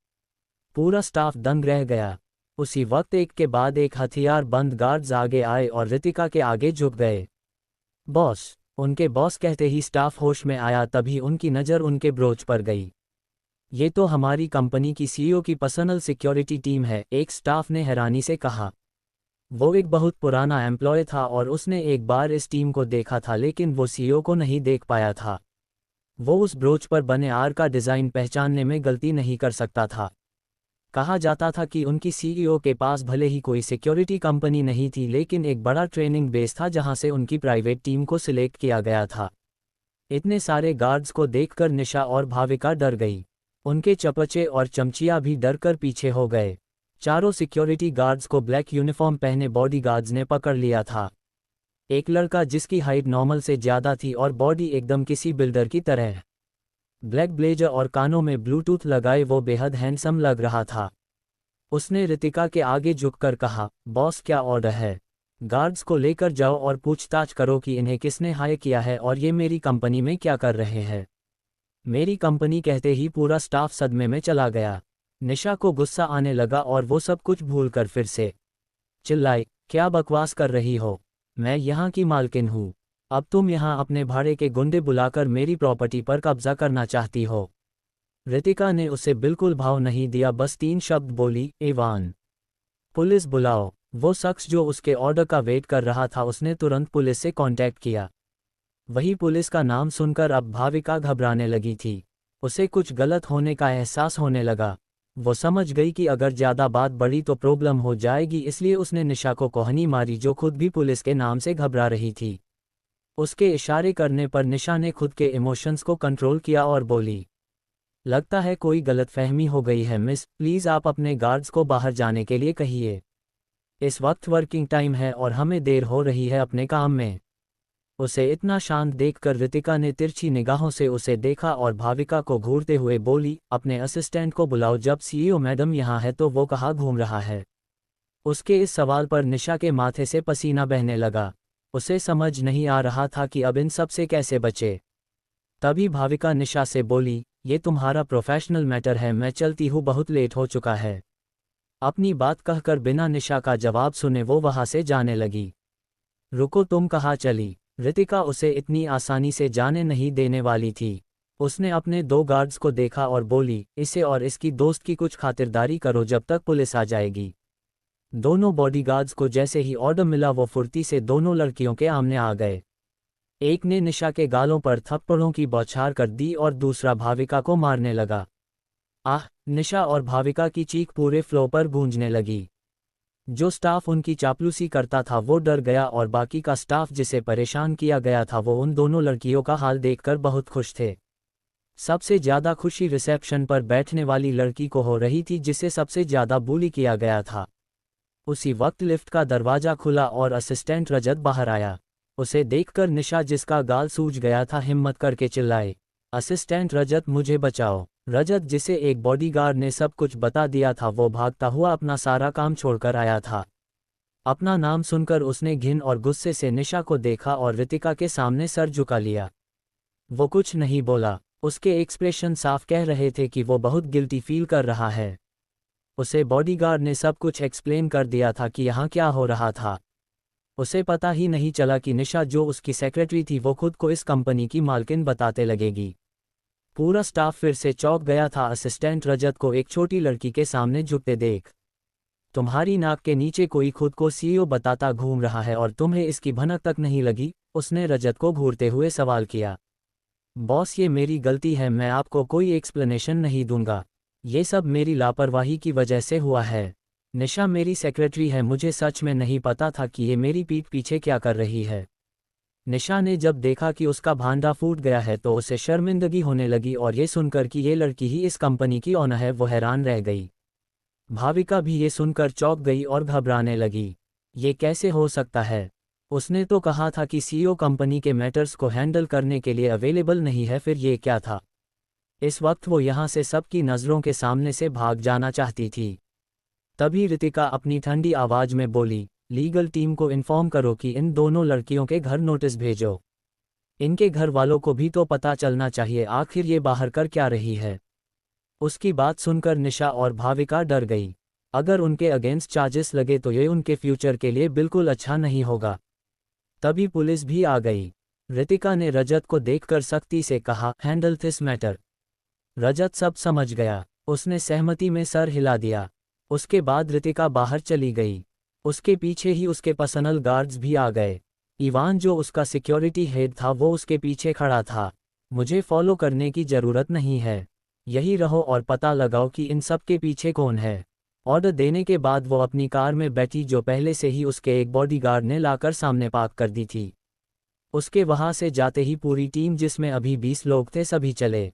पूरा स्टाफ दंग रह गया। उसी वक्त एक के बाद एक हथियार बंद गार्ड्स आगे आए और रितिका के आगे झुक गए। बॉस, उनके बॉस कहते ही स्टाफ होश में आया, तभी उनकी नज़र उनके ब्रोच पर गई। ये तो हमारी कंपनी की सीईओ की पर्सनल सिक्योरिटी टीम है, एक स्टाफ ने हैरानी से कहा। वो एक बहुत पुराना एम्प्लॉय था और उसने एक बार इस टीम को देखा था, लेकिन वो सीईओ को नहीं देख पाया था। वो उस ब्रोच पर बने आर का डिज़ाइन पहचानने में गलती नहीं कर सकता था। कहा जाता था कि उनकी सीईओ के पास भले ही कोई सिक्योरिटी कंपनी नहीं थी, लेकिन एक बड़ा ट्रेनिंग बेस था जहां से उनकी प्राइवेट टीम को सिलेक्ट किया गया था। इतने सारे गार्ड्स को देखकर निशा और भाविका डर गई। उनके चपचे और चमचिया भी डरकर पीछे हो गए। चारों सिक्योरिटी गार्ड्स को ब्लैक यूनिफॉर्म पहने बॉडीगार्ड्स ने पकड़ लिया था। एक लड़का जिसकी हाइट नॉर्मल से ज़्यादा थी और बॉडी एकदम किसी बिल्डर की तरह, ब्लैक ब्लेजर और कानों में ब्लूटूथ लगाए, वो बेहद हैंडसम लग रहा था। उसने रितिका के आगे झुककर कहा, बॉस क्या ऑर्डर है? गार्ड्स को लेकर जाओ और पूछताछ करो कि इन्हें किसने हायर किया है और ये मेरी कंपनी में क्या कर रहे हैं। मेरी कंपनी कहते ही पूरा स्टाफ सदमे में चला गया। निशा को गुस्सा आने लगा और वो सब कुछ भूलकर फिर से चिल्लाई, क्या बकवास कर रही हो? मैं यहाँ की मालकिन हूँ। अब तुम यहाँ अपने भाड़े के गुंडे बुलाकर मेरी प्रॉपर्टी पर कब्जा करना चाहती हो? रितिका ने उसे बिल्कुल भाव नहीं दिया, बस 3 शब्द बोली, इवान। पुलिस बुलाओ। वो शख्स जो उसके ऑर्डर का वेट कर रहा था, उसने तुरंत पुलिस से कांटेक्ट किया। वही पुलिस का नाम सुनकर अब भाविका घबराने लगी थी। उसे कुछ गलत होने का एहसास होने लगा। वो समझ गई कि अगर ज़्यादा बात बढ़ी तो प्रॉब्लम हो जाएगी, इसलिए उसने निशा को कोहनी मारी जो खुद भी पुलिस के नाम से घबरा रही थी। उसके इशारे करने पर निशा ने खुद के इमोशंस को कंट्रोल किया और बोली, लगता है कोई गलतफहमी हो गई है मिस, प्लीज़ आप अपने गार्ड्स को बाहर जाने के लिए कहिए। इस वक्त वर्किंग टाइम है और हमें देर हो रही है अपने काम में। उसे इतना शांत देखकर रितिका ने तिरछी निगाहों से उसे देखा और भाविका को घूरते हुए बोली, अपने असिस्टेंट को बुलाओ, जब सीईओ मैडम यहाँ है तो वो कहाँ घूम रहा है? उसके इस सवाल पर निशा के माथे से पसीना बहने लगा। उसे समझ नहीं आ रहा था कि अब इन सब से कैसे बचे। तभी भाविका निशा से बोली, ये तुम्हारा प्रोफेशनल मैटर है, मैं चलती हूँ, बहुत लेट हो चुका है। अपनी बात कहकर बिना निशा का जवाब सुने वो वहाँ से जाने लगी। रुको, तुम कहाँ चली? रितिका उसे इतनी आसानी से जाने नहीं देने वाली थी। उसने अपने 2 गार्ड्स को देखा और बोली, इसे और इसकी दोस्त की कुछ खातिरदारी करो जब तक पुलिस आ जाएगी। दोनों बॉडीगार्ड्स को जैसे ही ऑर्डर मिला वो फुर्ती से दोनों लड़कियों के आमने आ गए। एक ने निशा के गालों पर थप्पड़ों की बौछार कर दी और दूसरा भाविका को मारने लगा। आह! निशा और भाविका की चीख पूरे फ्लो पर गूंजने लगी। जो स्टाफ उनकी चापलूसी करता था वो डर गया और बाकी का स्टाफ जिसे परेशान किया गया था वो उन दोनों लड़कियों का हाल देखकर बहुत खुश थे। सबसे ज़्यादा खुशी रिसेप्शन पर बैठने वाली लड़की को हो रही थी जिसे सबसे ज़्यादा bully किया गया था। उसी वक्त लिफ्ट का दरवाज़ा खुला और असिस्टेंट रजत बाहर आया। उसे देखकर निशा, जिसका गाल सूज गया था, हिम्मत करके चिल्लाई, असिस्टेंट रजत, मुझे बचाओ। रजत, जिसे एक बॉडीगार्ड ने सब कुछ बता दिया था, वो भागता हुआ अपना सारा काम छोड़कर आया था। अपना नाम सुनकर उसने घिन और गुस्से से निशा को देखा और रितिका के सामने सर झुका लिया। वो कुछ नहीं बोला। उसके एक्सप्रेशन साफ कह रहे थे कि वो बहुत गिल्टी फील कर रहा है। उसे बॉडीगार्ड ने सब कुछ एक्सप्लेन कर दिया था कि यहाँ क्या हो रहा था। उसे पता ही नहीं चला कि निशा, जो उसकी सेक्रेटरी थी, वो खुद को इस कंपनी की मालकिन बताते लगेगी। पूरा स्टाफ फिर से चौंक गया था असिस्टेंट रजत को एक छोटी लड़की के सामने झुकते देख। तुम्हारी नाक के नीचे कोई खुद को सीईओ बताता घूम रहा है और तुम्हें इसकी भनक तक नहीं लगी? उसने रजत को घूरते हुए सवाल किया। बॉस, ये मेरी गलती है, मैं आपको कोई एक्सप्लेनेशन नहीं दूंगा। ये सब मेरी लापरवाही की वजह से हुआ है। निशा मेरी सेक्रेटरी है, मुझे सच में नहीं पता था कि ये मेरी पीठ पीछे क्या कर रही है। निशा ने जब देखा कि उसका भांडा फूट गया है तो उसे शर्मिंदगी होने लगी और ये सुनकर कि ये लड़की ही इस कंपनी की ओनर है वो हैरान रह गई। भाविका भी ये सुनकर चौंक गई और घबराने लगी। ये कैसे हो सकता है? उसने तो कहा था कि सीईओ कंपनी के मैटर्स को हैंडल करने के लिए अवेलेबल नहीं है, फिर ये क्या था? इस वक्त वो यहाँ से सबकी नज़रों के सामने से भाग जाना चाहती थी। तभी रितिका अपनी ठंडी आवाज में बोली, लीगल टीम को इन्फॉर्म करो कि इन दोनों लड़कियों के घर नोटिस भेजो। इनके घर वालों को भी तो पता चलना चाहिए आखिर ये बाहर कर क्या रही है। उसकी बात सुनकर निशा और भाविका डर गई। अगर उनके अगेंस्ट चार्जेस लगे तो ये उनके फ्यूचर के लिए बिल्कुल अच्छा नहीं होगा। तभी पुलिस भी आ गई। रितिका ने रजत को देखकर सख्ती से कहा, हैंडल दिस मैटर। रजत सब समझ गया। उसने सहमति में सर हिला दिया। उसके बाद रितिका बाहर चली गई। उसके पीछे ही उसके पर्सनल गार्ड्स भी आ गए। इवान जो उसका सिक्योरिटी हेड था वो उसके पीछे खड़ा था। मुझे फॉलो करने की ज़रूरत नहीं है, यही रहो और पता लगाओ कि इन सब के पीछे कौन है। ऑर्डर देने के बाद वो अपनी कार में बैठी जो पहले से ही उसके एक बॉडीगार्ड ने लाकर सामने पार्क कर दी थी। उसके वहां से जाते ही पूरी टीम जिसमें अभी 20 लोग थे सभी चले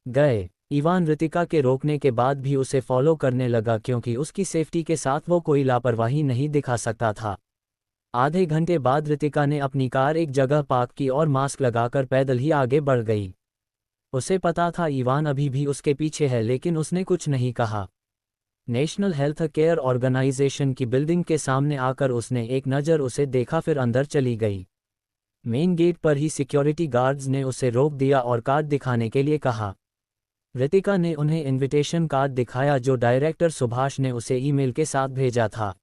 गए। इवान रितिका के रोकने के बाद भी उसे फॉलो करने लगा क्योंकि उसकी सेफ्टी के साथ वो कोई लापरवाही नहीं दिखा सकता था। आधे घंटे बाद रितिका ने अपनी कार एक जगह पार्क की और मास्क लगाकर पैदल ही आगे बढ़ गई। उसे पता था इवान अभी भी उसके पीछे है लेकिन उसने कुछ नहीं कहा। नेशनल हेल्थ केयर ऑर्गेनाइजेशन की बिल्डिंग के सामने आकर उसने एक नज़र उसे देखा फिर अंदर चली गई। मेन गेट पर ही सिक्योरिटी गार्ड्स ने उसे रोक दिया और कार्ड दिखाने के लिए कहा। रितिका ने उन्हें इनविटेशन कार्ड दिखाया जो डायरेक्टर सुभाष ने उसे ईमेल के साथ भेजा था।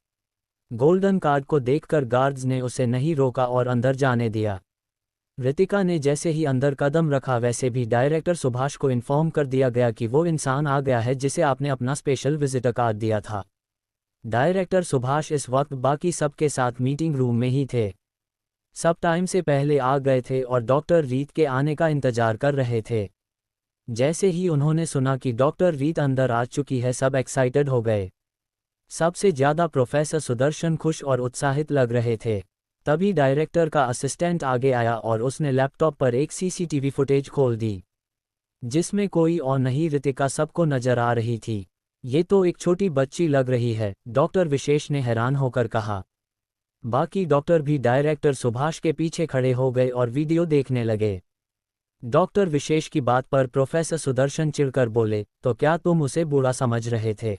गोल्डन कार्ड को देखकर गार्ड्स ने उसे नहीं रोका और अंदर जाने दिया। रितिका ने जैसे ही अंदर कदम रखा वैसे भी डायरेक्टर सुभाष को इन्फॉर्म कर दिया गया कि वो इंसान आ गया है जिसे आपने अपना स्पेशल विजिटर कार्ड दिया था। डायरेक्टर सुभाष इस वक्त बाकी सबके साथ मीटिंग रूम में ही थे। सब टाइम से पहले आ गए थे और डॉक्टर रीत के आने का इंतजार कर रहे थे। जैसे ही उन्होंने सुना कि डॉक्टर रीत अंदर आ चुकी है सब एक्साइटेड हो गए। सबसे ज़्यादा प्रोफेसर सुदर्शन खुश और उत्साहित लग रहे थे। तभी डायरेक्टर का असिस्टेंट आगे आया और उसने लैपटॉप पर एक सीसीटीवी फुटेज खोल दी जिसमें कोई और नहीं रितिका सबको नजर आ रही थी। ये तो एक छोटी बच्ची लग रही है, डॉक्टर विशेष ने हैरान होकर कहा। बाकी डॉक्टर भी डायरेक्टर सुभाष के पीछे खड़े हो गए और वीडियो देखने लगे। डॉक्टर विशेष की बात पर प्रोफेसर सुदर्शन चिढ़कर बोले, तो क्या तुम उसे बुरा समझ रहे थे?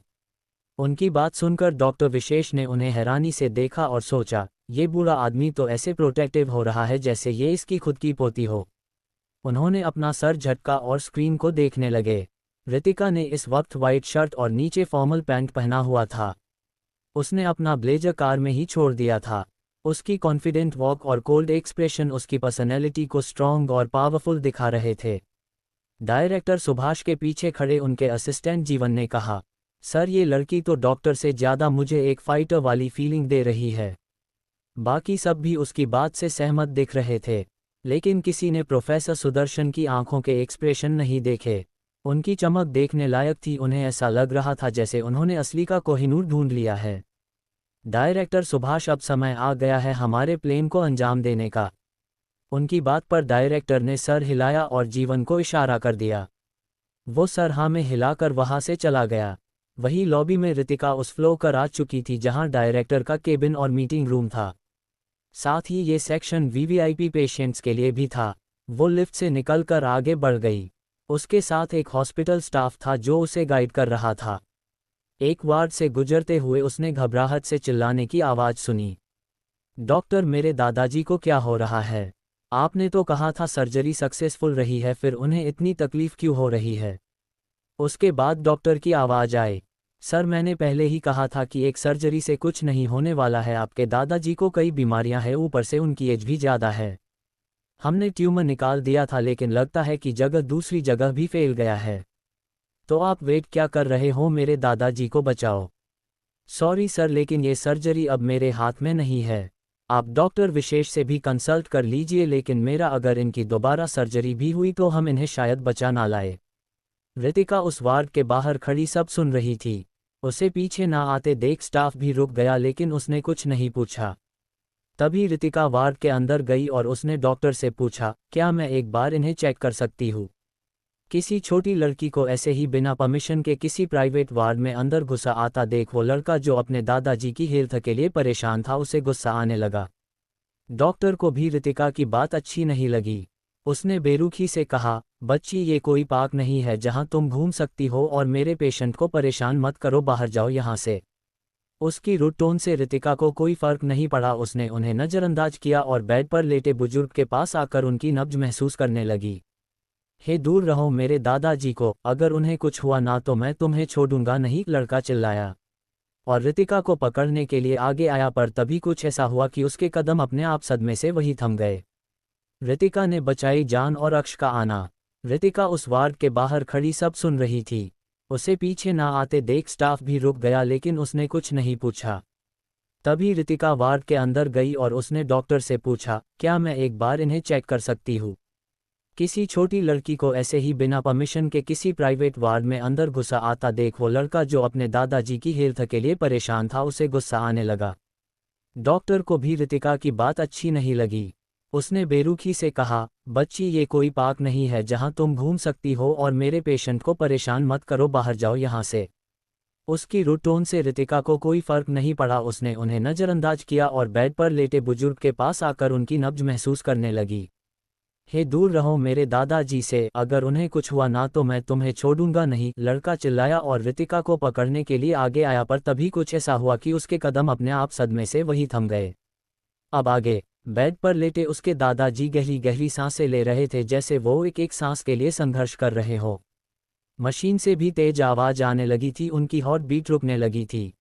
उनकी बात सुनकर डॉक्टर विशेष ने उन्हें हैरानी से देखा और सोचा, ये बुरा आदमी तो ऐसे प्रोटेक्टिव हो रहा है जैसे ये इसकी खुद की पोती हो। उन्होंने अपना सर झटका और स्क्रीन को देखने लगे। रितिका ने इस वक्त वाइट शर्ट और नीचे फॉर्मल पैंट पहना हुआ था। उसने अपना ब्लेजर कार में ही छोड़ दिया था। उसकी कॉन्फिडेंट वॉक और कोल्ड एक्सप्रेशन उसकी पर्सनैलिटी को स्ट्रॉन्ग और पावरफुल दिखा रहे थे। डायरेक्टर सुभाष के पीछे खड़े उनके असिस्टेंट जीवन ने कहा, सर ये लड़की तो डॉक्टर से ज़्यादा मुझे एक फाइटर वाली फीलिंग दे रही है। बाकी सब भी उसकी बात से सहमत दिख रहे थे, लेकिन किसी ने प्रोफेसर सुदर्शन की आंखों के एक्सप्रेशन नहीं देखे। उनकी चमक देखने लायक थी, उन्हें ऐसा लग रहा था जैसे उन्होंने असली का कोहिनूर ढूंढ लिया है। डायरेक्टर सुभाष, अब समय आ गया है हमारे प्लेन को अंजाम देने का। उनकी बात पर डायरेक्टर ने सर हिलाया और जीवन को इशारा कर दिया। वो सर हाँ में हिलाकर वहां से चला गया। वही लॉबी में रितिका उस फ्लोर पर आ चुकी थी जहां डायरेक्टर का केबिन और मीटिंग रूम था। साथ ही ये सेक्शन वीवीआईपी पेशेंट्स के लिए भी था। वो लिफ्ट से निकलकर आगे बढ़ गई। उसके साथ एक हॉस्पिटल स्टाफ था जो उसे गाइड कर रहा था। एक वार्ड से गुजरते हुए उसने घबराहट से चिल्लाने की आवाज़ सुनी, डॉक्टर मेरे दादाजी को क्या हो रहा है? आपने तो कहा था सर्जरी सक्सेसफुल रही है, फिर उन्हें इतनी तकलीफ क्यों हो रही है? उसके बाद डॉक्टर की आवाज़ आई, सर मैंने पहले ही कहा था कि एक सर्जरी से कुछ नहीं होने वाला है। आपके दादाजी को कई बीमारियां हैं, ऊपर से उनकी एज भी ज़्यादा है। हमने ट्यूमर निकाल दिया था लेकिन लगता है कि जगह दूसरी जगह भी फैल गया है। तो आप वेट क्या कर रहे हो, मेरे दादाजी को बचाओ। सॉरी सर लेकिन ये सर्जरी अब मेरे हाथ में नहीं है। आप डॉक्टर विशेष से भी कंसल्ट कर लीजिए, लेकिन मेरा अगर इनकी दोबारा सर्जरी भी हुई तो हम इन्हें शायद बचा ना लाए। रितिका उस वार्ड के बाहर खड़ी सब सुन रही थी। उसे पीछे ना आते देख स्टाफ भी रुक गया लेकिन उसने कुछ नहीं पूछा। तभी रितिका वार्ड के अंदर गई और उसने डॉक्टर से पूछा, क्या मैं एक बार इन्हें चेक कर सकती हूँ? किसी छोटी लड़की को ऐसे ही बिना परमिशन के किसी प्राइवेट वार्ड में अंदर गुस्सा आता देख वो लड़का जो अपने दादाजी की हेल्थ के लिए परेशान था उसे गुस्सा आने लगा। डॉक्टर को भी रितिका की बात अच्छी नहीं लगी। उसने बेरुखी से कहा, बच्ची ये कोई पार्क नहीं है जहां तुम घूम सकती हो और मेरे पेशेंट को परेशान मत करो, बाहर जाओ यहाँ से। उसकी रुड टोन से रितिका को कोई फर्क नहीं पड़ा। उसने उन्हें नज़रअंदाज किया और बेड पर लेटे बुजुर्ग के पास आकर उनकी नब्ज महसूस करने लगी। हे दूर रहो मेरे दादाजी को, अगर उन्हें कुछ हुआ ना तो मैं तुम्हें छोड़ूंगा नहीं, लड़का चिल्लाया और रितिका को पकड़ने के लिए आगे आया, पर तभी कुछ ऐसा हुआ कि उसके कदम अपने आप सदमे से वहीं थम गए। रितिका ने बचाई जान और अक्ष का आना। रितिका उस वार्ड के बाहर खड़ी सब सुन रही थी। उसे पीछे ना आते देख स्टाफ भी रुक गया, लेकिन उसने कुछ नहीं पूछा। तभी रितिका वार्ड के अंदर गई और उसने डॉक्टर से पूछा, क्या मैं एक बार इन्हें चेक कर सकती हूँ? किसी छोटी लड़की को ऐसे ही बिना परमिशन के किसी प्राइवेट वार्ड में अंदर गुस्सा आता देख वो लड़का जो अपने दादाजी की हेल्थ के लिए परेशान था उसे गुस्सा आने लगा। डॉक्टर को भी रितिका की बात अच्छी नहीं लगी। उसने बेरुखी से कहा, बच्ची ये कोई पार्क नहीं है जहां तुम घूम सकती हो और मेरे पेशेंट को परेशान मत करो, बाहर जाओ यहाँ से। उसकी रुड टोन से रितिका को कोई फर्क नहीं पड़ा। उसने उन्हें नज़रअंदाज किया और बेड पर लेटे बुजुर्ग के पास आकर उनकी नब्ज महसूस करने लगी। हे दूर रहो मेरे दादाजी से, अगर उन्हें कुछ हुआ ना तो मैं तुम्हें छोड़ूंगा नहीं, लड़का चिल्लाया और रितिका को पकड़ने के लिए आगे आया, पर तभी कुछ ऐसा हुआ कि उसके कदम अपने आप सदमे से वहीं थम गए। अब आगे बेड पर लेटे उसके दादाजी गहरी गहरी सांसें ले रहे थे, जैसे वो एक एक सांस के लिए संघर्ष कर रहे हो। मशीन से भी तेज आवाज आने लगी थी, उनकी हार्ट बीट रुकने लगी थी।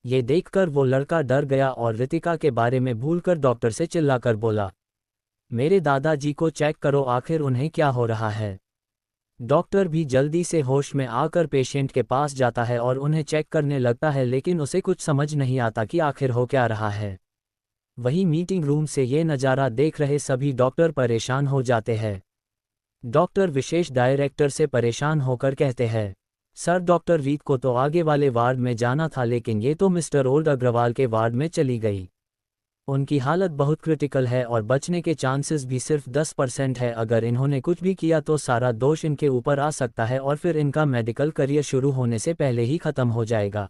ये देखकर वो लड़का डर गया और रितिका के बारे में भूलकर डॉक्टर से चिल्लाकर बोला, मेरे दादाजी को चेक करो, आखिर उन्हें क्या हो रहा है। डॉक्टर भी जल्दी से होश में आकर पेशेंट के पास जाता है और उन्हें चेक करने लगता है, लेकिन उसे कुछ समझ नहीं आता कि आखिर हो क्या रहा है। वहीं मीटिंग रूम से ये नज़ारा देख रहे सभी डॉक्टर परेशान हो जाते हैं। डॉक्टर विशेष डायरेक्टर से परेशान होकर कहते हैं, सर डॉक्टर रीत को तो आगे वाले वार्ड में जाना था, लेकिन ये तो मिस्टर ओल्ड अग्रवाल के वार्ड में चली गई। उनकी हालत बहुत क्रिटिकल है और बचने के चांसेस भी सिर्फ 10% है। अगर इन्होंने कुछ भी किया तो सारा दोष इनके ऊपर आ सकता है और फिर इनका मेडिकल करियर शुरू होने से पहले ही खत्म हो जाएगा।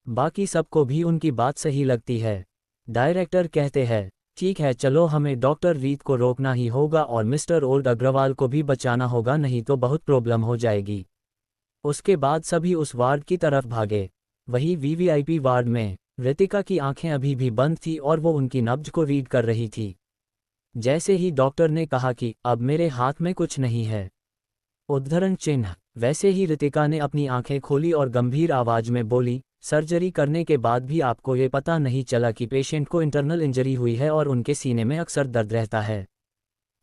बाकी सबको भी उनकी बात सही लगती है। डायरेक्टर कहते हैं, ठीक है चलो, हमें डॉक्टर रीत को रोकना ही होगा और मिस्टर ओल्ड अग्रवाल को भी बचाना होगा, नहीं तो बहुत प्रॉब्लम हो जाएगी। उसके बाद सभी उस वार्ड की तरफ भागे। वही वीवीआईपी वार्ड में रितिका की आंखें अभी भी बंद थी और वो उनकी नब्ज को रीड कर रही थी। जैसे ही डॉक्टर ने कहा कि अब मेरे हाथ में कुछ नहीं है, उद्धरण चिन्ह, वैसे ही रितिका ने अपनी आंखें खोली और गंभीर आवाज में बोली, सर्जरी करने के बाद भी आपको ये पता नहीं चला कि पेशेंट को इंटरनल इंजरी हुई है और उनके सीने में अक्सर दर्द रहता है।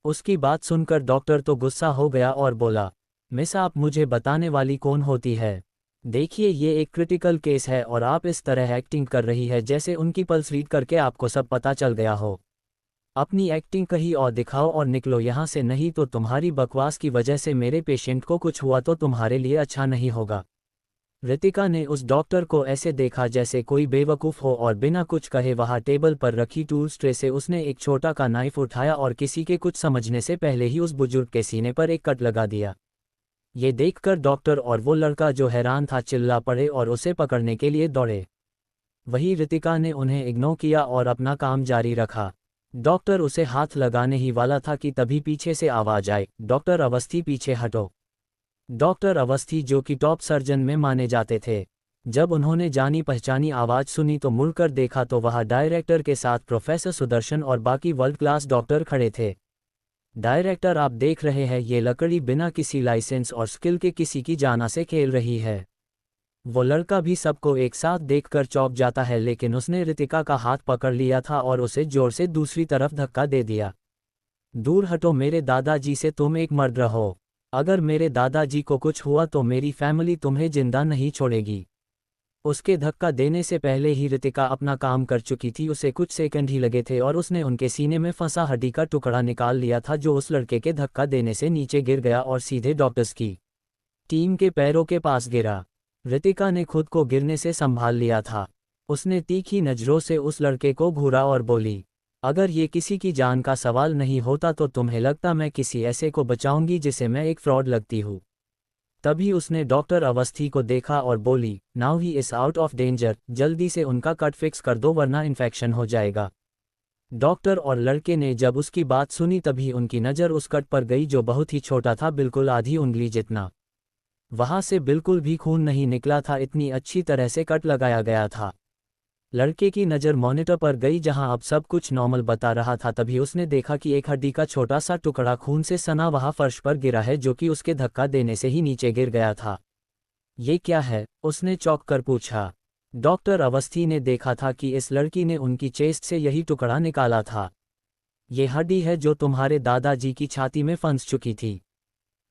उसकी बात सुनकर डॉक्टर तो गुस्सा हो गया और बोला, मिस आप मुझे बताने वाली कौन होती है? देखिए ये एक क्रिटिकल केस है और आप इस तरह एक्टिंग कर रही है जैसे उनकी पल्स रीड करके आपको सब पता चल गया हो। अपनी एक्टिंग कहीं और दिखाओ और निकलो यहाँ से, नहीं तो तुम्हारी बकवास की वजह से मेरे पेशेंट को कुछ हुआ तो तुम्हारे लिए अच्छा नहीं होगा। रितिका ने उस डॉक्टर को ऐसे देखा जैसे कोई बेवकूफ़ हो और बिना कुछ कहे वहाँ टेबल पर रखी टूल्स ट्रे से उसने एक छोटा का नाइफ उठाया और किसी के कुछ समझने से पहले ही उस बुजुर्ग के सीने पर एक कट लगा दिया। ये देखकर डॉक्टर और वो लड़का जो हैरान था चिल्ला पड़े और उसे पकड़ने के लिए दौड़े। वही रितिका ने उन्हें इग्नोर किया और अपना काम जारी रखा। डॉक्टर उसे हाथ लगाने ही वाला था कि तभी पीछे से आवाज आई, डॉक्टर अवस्थी पीछे हटो। डॉक्टर अवस्थी जो कि टॉप सर्जन में माने जाते थे, जब उन्होंने जानी पहचानी आवाज सुनी तो मुड़कर देखा तो वहाँ डायरेक्टर के साथ प्रोफेसर सुदर्शन और बाकी वर्ल्ड क्लास डॉक्टर खड़े थे। डायरेक्टर आप देख रहे हैं ये लकड़ी बिना किसी लाइसेंस और स्किल के किसी की जाना से खेल रही है। वो लड़का भी सबको एक साथ देखकर चौंक जाता है, लेकिन उसने रितिका का हाथ पकड़ लिया था और उसे जोर से दूसरी तरफ धक्का दे दिया। दूर हटो मेरे दादाजी से, तुम एक मर्द हो। अगर मेरे दादाजी को कुछ हुआ तो मेरी फैमिली तुम्हें जिंदा नहीं छोड़ेगी। उसके धक्का देने से पहले ही रितिका अपना काम कर चुकी थी। उसे कुछ सेकंड ही लगे थे और उसने उनके सीने में फंसा हड्डी का टुकड़ा निकाल लिया था जो उस लड़के के धक्का देने से नीचे गिर गया और सीधे डॉक्टर्स की टीम के पैरों के पास गिरा। रितिका ने खुद को गिरने से संभाल लिया था। उसने तीखी नज़रों से उस लड़के को घूरा और बोली, अगर ये किसी की जान का सवाल नहीं होता तो तुम्हें लगता मैं किसी ऐसे को बचाऊंगी जिसे मैं एक फ्रॉड लगती हूँ। तभी उसने डॉक्टर अवस्थी को देखा और बोली, now he is out of danger, जल्दी से उनका कट फिक्स कर दो वरना इन्फेक्शन हो जाएगा। डॉक्टर और लड़के ने जब उसकी बात सुनी तभी उनकी नज़र उस कट पर गई जो बहुत ही छोटा था, बिल्कुल आधी उंगली जितना। वहां से बिल्कुल भी खून नहीं निकला था, इतनी अच्छी तरह से कट लगाया गया था। लड़के की नज़र मॉनिटर पर गई जहां अब सब कुछ नॉर्मल बता रहा था। तभी उसने देखा कि एक हड्डी का छोटा सा टुकड़ा खून से सना वहां फर्श पर गिरा है, जो कि उसके धक्का देने से ही नीचे गिर गया था। ये क्या है? उसने चौंक कर पूछा। डॉक्टर अवस्थी ने देखा था कि इस लड़की ने उनकी चेस्ट से यही टुकड़ा निकाला था। ये हड्डी है जो तुम्हारे दादाजी की छाती में फंस चुकी थी।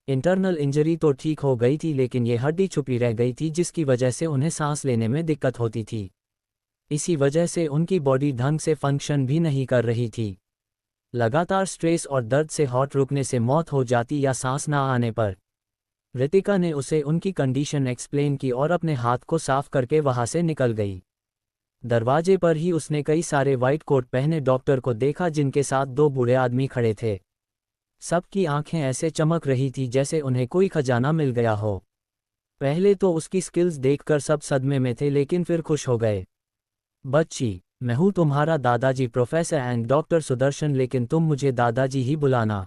इंटरनल इंजरी तो ठीक हो गई थी लेकिन ये हड्डी छुपी रह गई थी, जिसकी वजह से उन्हें सांस लेने में दिक्कत होती थी। इसी वजह से उनकी बॉडी ढंग से फंक्शन भी नहीं कर रही थी। लगातार स्ट्रेस और दर्द से हार्ट रुकने से मौत हो जाती या सांस ना आने पर। रितिका ने उसे उनकी कंडीशन एक्सप्लेन की और अपने हाथ को साफ करके वहां से निकल गई। दरवाजे पर ही उसने कई सारे वाइट कोट पहने डॉक्टर को देखा जिनके साथ दो बूढ़े आदमी खड़े थे। सबकी आंखें ऐसे चमक रही थी जैसे उन्हें कोई खजाना मिल गया हो। पहले तो उसकी स्किल्स देखकर सब सदमे में थे लेकिन फिर खुश हो गए। बच्ची, मैं हूँ तुम्हारा दादाजी प्रोफेसर एंड डॉक्टर सुदर्शन, लेकिन तुम मुझे दादाजी ही बुलाना।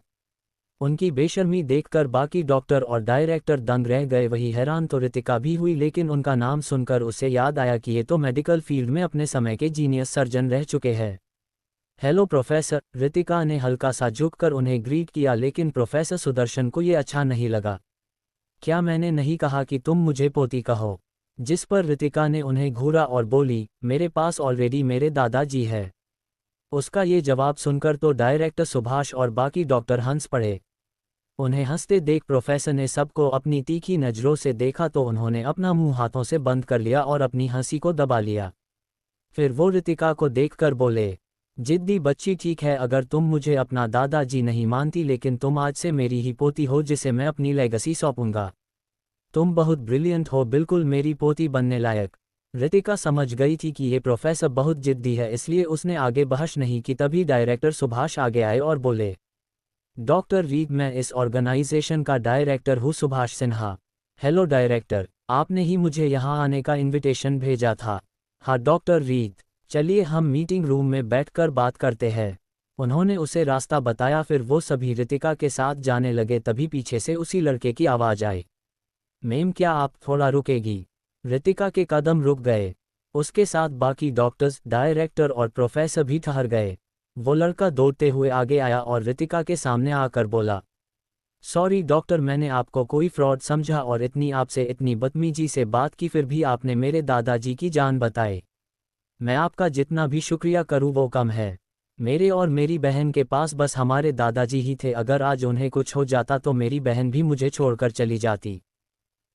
उनकी बेशर्मी देखकर बाकी डॉक्टर और डायरेक्टर दंग रह गए। वही हैरान तो रितिका भी हुई, लेकिन उनका नाम सुनकर उसे याद आया कि ये तो मेडिकल फील्ड में अपने समय के जीनियस सर्जन रह चुके हैं। हेलो प्रोफेसर, रितिका ने हल्का सा झुककर उन्हें ग्रीट किया, लेकिन प्रोफेसर सुदर्शन को ये अच्छा नहीं लगा। क्या मैंने नहीं कहा कि तुम मुझे पोती कहो? जिस पर रितिका ने उन्हें घूरा और बोली, मेरे पास ऑलरेडी मेरे दादाजी है। उसका ये जवाब सुनकर तो डायरेक्टर सुभाष और बाकी डॉक्टर हंस पड़े। उन्हें हंसते देख प्रोफेसर ने सबको अपनी तीखी नज़रों से देखा तो उन्होंने अपना मुंह हाथों से बंद कर लिया और अपनी हंसी को दबा लिया। फिर वो रितिका को देखकर बोले, जिद्दी बच्ची, ठीक है अगर तुम मुझे अपना दादाजी नहीं मानती, लेकिन तुम आज से मेरी ही पोती हो जिसे मैं अपनी लेगेसी सौंपूंगा। तुम बहुत ब्रिलियंट हो, बिल्कुल मेरी पोती बनने लायक। रितिका समझ गई थी कि ये प्रोफेसर बहुत जिद्दी है, इसलिए उसने आगे बहस नहीं की। तभी डायरेक्टर सुभाष आगे आए और बोले, डॉक्टर रीड, मैं इस ऑर्गेनाइजेशन का डायरेक्टर हूँ, सुभाष सिन्हा। हेलो डायरेक्टर, आपने ही मुझे यहाँ आने का इनविटेशन भेजा था। हाँ डॉक्टर रीड, चलिए हम मीटिंग रूम में बैठकर बात करते हैं। उन्होंने उसे रास्ता बताया। फिर वो सभी रितिका के साथ जाने लगे। तभी पीछे से उसी लड़के की आवाज़ आई, मैम क्या आप थोड़ा रुकेगी? रितिका के कदम रुक गए। उसके साथ बाकी डॉक्टर्स, डायरेक्टर और प्रोफेसर भी ठहर गए। वो लड़का दौड़ते हुए आगे आया और रितिका के सामने आकर बोला, सॉरी डॉक्टर, मैंने आपको कोई फ्रॉड समझा और आपसे इतनी बदतमीजी से बात की, फिर भी आपने मेरे दादाजी की जान बताई। मैं आपका जितना भी शुक्रिया करूं वो कम है। मेरे और मेरी बहन के पास बस हमारे दादाजी ही थे। अगर आज उन्हें कुछ हो जाता तो मेरी बहन भी मुझे छोड़कर चली जाती।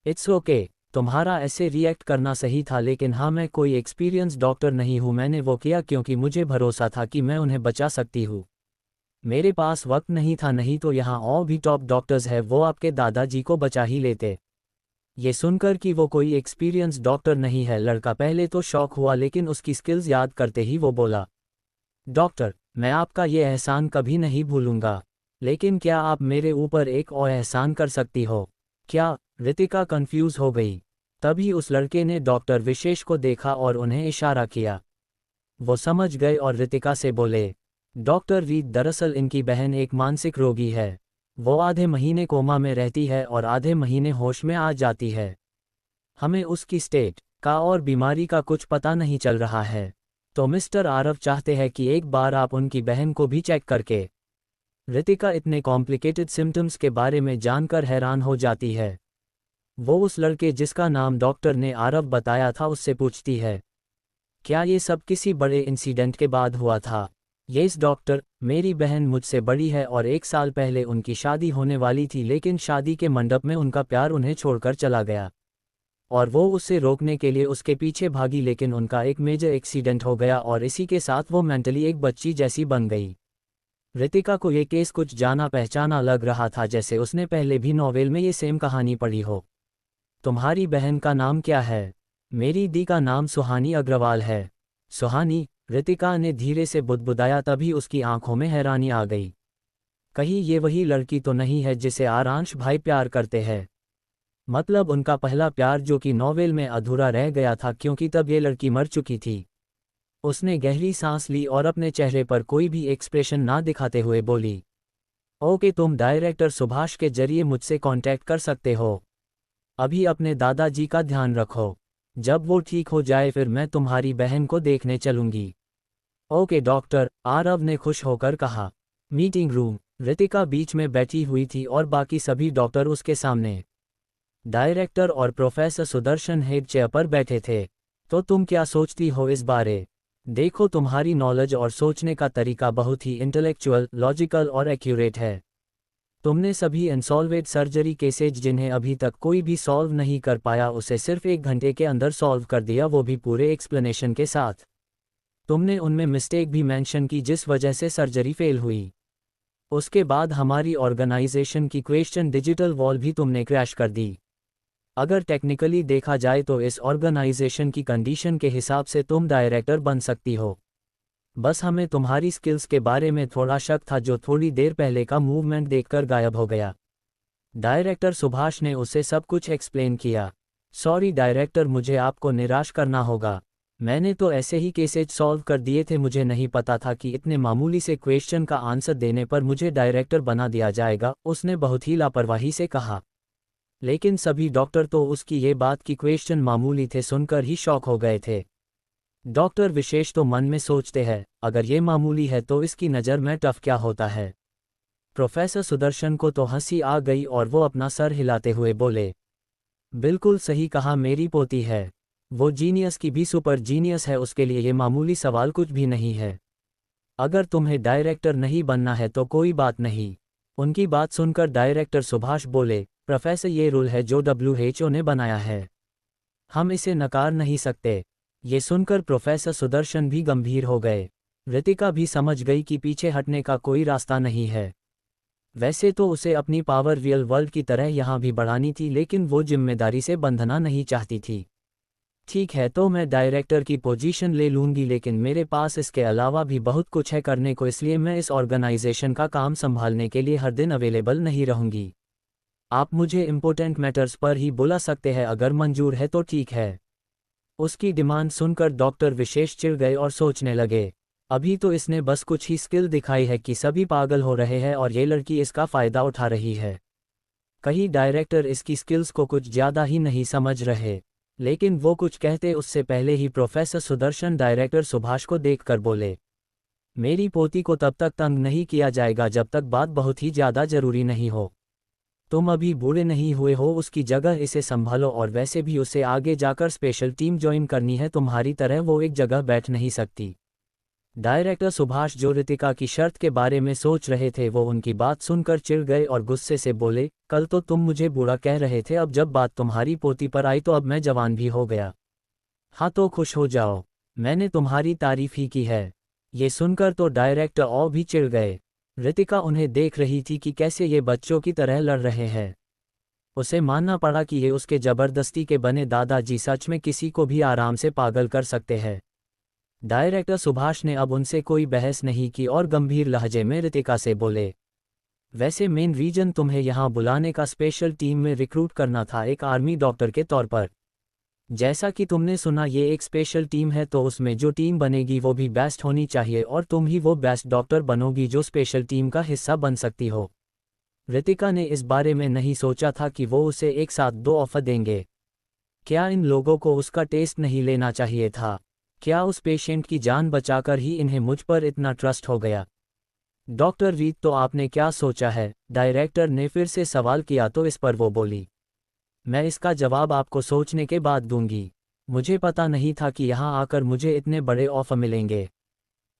इट्स ओके, तुम्हारा ऐसे रिएक्ट करना सही था, लेकिन हाँ मैं कोई एक्सपीरियंस डॉक्टर नहीं हूँ। मैंने वो किया क्योंकि मुझे भरोसा था कि मैं उन्हें बचा सकती हूँ। मेरे पास वक्त नहीं था, नहीं तो यहाँ और भी टॉप डॉक्टर्स हैं, वो आपके दादाजी को बचा ही लेते। ये सुनकर कि वो कोई एक्सपीरियंस डॉक्टर नहीं है, लड़का पहले तो शॉक हुआ, लेकिन उसकी स्किल्स याद करते ही वो बोला, डॉक्टर मैं आपका ये एहसान कभी नहीं भूलूंगा, लेकिन क्या आप मेरे ऊपर एक और एहसान कर सकती हो? क्या? रितिका कंफ्यूज हो गई। तभी उस लड़के ने डॉक्टर विशेष को देखा और उन्हें इशारा किया। वो समझ गए और रितिका से बोले, डॉक्टर रीड, दरअसल इनकी बहन एक मानसिक रोगी है। वो आधे महीने कोमा में रहती है और आधे महीने होश में आ जाती है। हमें उसकी स्टेट का और बीमारी का कुछ पता नहीं चल रहा है, तो मिस्टर आरव चाहते हैं कि एक बार आप उनकी बहन को भी चेक करके। रितिका इतने कॉम्प्लिकेटेड सिम्टम्स के बारे में जानकर हैरान हो जाती है। वो उस लड़के जिसका नाम डॉक्टर ने आरव बताया था उससे पूछती है, क्या ये सब किसी बड़े इंसिडेंट के बाद हुआ था? यस डॉक्टर, मेरी बहन मुझसे बड़ी है और 1 साल पहले उनकी शादी होने वाली थी, लेकिन शादी के मंडप में उनका प्यार उन्हें छोड़कर चला गया और वो उसे रोकने के लिए उसके पीछे भागी, लेकिन उनका एक मेजर एक्सीडेंट हो गया और इसी के साथ वो मेंटली एक बच्ची जैसी बन गई। रितिका को ये केस कुछ जाना पहचाना लग रहा था, जैसे उसने पहले भी नॉवेल में ये सेम कहानी पढ़ी हो। तुम्हारी बहन का नाम क्या है? मेरी दी का नाम सुहानी अग्रवाल है। सुहानी? रितिका ने धीरे से बुदबुदाया, तभी उसकी आंखों में हैरानी आ गई। कहीं ये वही लड़की तो नहीं है जिसे आरांश भाई प्यार करते हैं? मतलब उनका पहला प्यार जो कि नॉवेल में अधूरा रह गया था, क्योंकि तब ये लड़की मर चुकी थी। उसने गहरी सांस ली और अपने चेहरे पर कोई भी एक्सप्रेशन ना दिखाते हुए बोली, ओके, तुम डायरेक्टर सुभाष के जरिए मुझसे कांटेक्ट कर सकते हो। अभी अपने दादाजी का ध्यान रखो। जब वो ठीक हो जाए फिर मैं तुम्हारी बहन को देखने चलूंगी। ओके डॉक्टर, आरव ने खुश होकर कहा। Meeting room. रितिका बीच में बैठी हुई थी और बाकी सभी डॉक्टर उसके सामने। डायरेक्टर और प्रोफेसर सुदर्शन हेड चेयर पर बैठे थे। तो तुम क्या सोचती हो इस बारे? देखो, तुम्हारी नॉलेज और सोचने का तरीका बहुत ही इंटेलेक्चुअल, लॉजिकल और एक्यूरेट है। तुमने सभी अनसॉल्वेड सर्जरी केसेज जिन्हें अभी तक कोई भी सॉल्व नहीं कर पाया उसे सिर्फ 1 घंटे के अंदर सॉल्व कर दिया, वो भी पूरे एक्सप्लेनेशन के साथ। तुमने उनमें मिस्टेक भी मेंशन की जिस वजह से सर्जरी फेल हुई। उसके बाद हमारी ऑर्गेनाइजेशन की क्वेश्चन डिजिटल वॉल भी तुमने क्रैश कर दी। अगर टेक्निकली देखा जाए तो इस ऑर्गेनाइजेशन की कंडीशन के हिसाब से तुम डायरेक्टर बन सकती हो। बस हमें तुम्हारी स्किल्स के बारे में थोड़ा शक था जो थोड़ी देर पहले का मूवमेंट देखकर गायब हो गया। डायरेक्टर सुभाष ने उसे सब कुछ एक्सप्लेन किया। सॉरी डायरेक्टर, मुझे आपको निराश करना होगा। मैंने तो ऐसे ही केसेज सॉल्व कर दिए थे, मुझे नहीं पता था कि इतने मामूली से क्वेश्चन का आंसर देने पर मुझे डायरेक्टर बना दिया जाएगा, उसने बहुत ही लापरवाही से कहा। लेकिन सभी डॉक्टर तो उसकी ये बात कि क्वेश्चन मामूली थे सुनकर ही शॉक हो गए थे। डॉक्टर विशेष तो मन में सोचते हैं, अगर ये मामूली है तो इसकी नज़र में टफ क्या होता है। प्रोफेसर सुदर्शन को तो हंसी आ गई और वो अपना सर हिलाते हुए बोले, बिल्कुल सही कहा, मेरी पोती है। वो जीनियस की भी सुपर जीनियस है, उसके लिए ये मामूली सवाल कुछ भी नहीं है। अगर तुम्हें डायरेक्टर नहीं बनना है तो कोई बात नहीं। उनकी बात सुनकर डायरेक्टर सुभाष बोले, प्रोफेसर, ये रूल है जो WHO ने बनाया है, हम इसे नकार नहीं सकते। ये सुनकर प्रोफेसर सुदर्शन भी गंभीर हो गए। रितिका भी समझ गई कि पीछे हटने का कोई रास्ता नहीं है। वैसे तो उसे अपनी पावर रियल वर्ल्ड की तरह यहाँ भी बढ़ानी थी, लेकिन वो जिम्मेदारी से बंधना नहीं चाहती थी। ठीक है, तो मैं डायरेक्टर की पोजीशन ले लूँगी, लेकिन मेरे पास इसके अलावा भी बहुत कुछ है करने को, इसलिए मैं इस ऑर्गेनाइजेशन का काम संभालने के लिए हर दिन अवेलेबल नहीं रहूँगी। आप मुझे इम्पोर्टेंट मैटर्स पर ही बुला सकते हैं, अगर मंजूर है तो ठीक है। उसकी डिमांड सुनकर डॉक्टर विशेष चिढ़ गए और सोचने लगे, अभी तो इसने बस कुछ ही स्किल दिखाई है कि सभी पागल हो रहे हैं और ये लड़की इसका फ़ायदा उठा रही है। कहीं डायरेक्टर इसकी स्किल्स को कुछ ज़्यादा ही नहीं समझ रहे। लेकिन वो कुछ कहते उससे पहले ही प्रोफेसर सुदर्शन डायरेक्टर सुभाष को देखकर बोले, मेरी पोती को तब तक तंग नहीं किया जाएगा जब तक बात बहुत ही ज़्यादा ज़रूरी नहीं हो। तुम अभी बूढ़े नहीं हुए हो, उसकी जगह इसे संभालो, और वैसे भी उसे आगे जाकर स्पेशल टीम ज्वाइन करनी है, तुम्हारी तरह वो एक जगह बैठ नहीं सकती। डायरेक्टर सुभाष जो रितिका की शर्त के बारे में सोच रहे थे वो उनकी बात सुनकर चिढ़ गए और गुस्से से बोले, कल तो तुम मुझे बूढ़ा कह रहे थे, अब जब बात तुम्हारी पोती पर आई तो अब मैं जवान भी हो गया। हाँ तो खुश हो जाओ, मैंने तुम्हारी तारीफ ही की है। ये सुनकर तो डायरेक्टर और भी चिढ़ गए। रितिका उन्हें देख रही थी कि कैसे ये बच्चों की तरह लड़ रहे हैं। उसे मानना पड़ा कि ये उसके जबरदस्ती के बने दादाजी सच में किसी को भी आराम से पागल कर सकते हैं। डायरेक्टर सुभाष ने अब उनसे कोई बहस नहीं की और गंभीर लहजे में रितिका से बोले, वैसे मेन रीजन तुम्हें यहाँ बुलाने का स्पेशल टीम में रिक्रूट करना था, एक आर्मी डॉक्टर के तौर पर। जैसा कि तुमने सुना ये एक स्पेशल टीम है, तो उसमें जो टीम बनेगी वो भी बेस्ट होनी चाहिए और तुम ही वो बेस्ट डॉक्टर बनोगी जो स्पेशल टीम का हिस्सा बन सकती हो। रितिका ने इस बारे में नहीं सोचा था कि वो उसे एक साथ 2 ऑफर देंगे। क्या इन लोगों को उसका टेस्ट नहीं लेना चाहिए था? क्या उस पेशेंट की जान बचाकर ही इन्हें मुझ पर इतना ट्रस्ट हो गया? डॉक्टर रीत, तो आपने क्या सोचा है? डायरेक्टर ने फिर से सवाल किया तो इस पर वो बोली, मैं इसका जवाब आपको सोचने के बाद दूंगी। मुझे पता नहीं था कि यहाँ आकर मुझे इतने बड़े ऑफर मिलेंगे।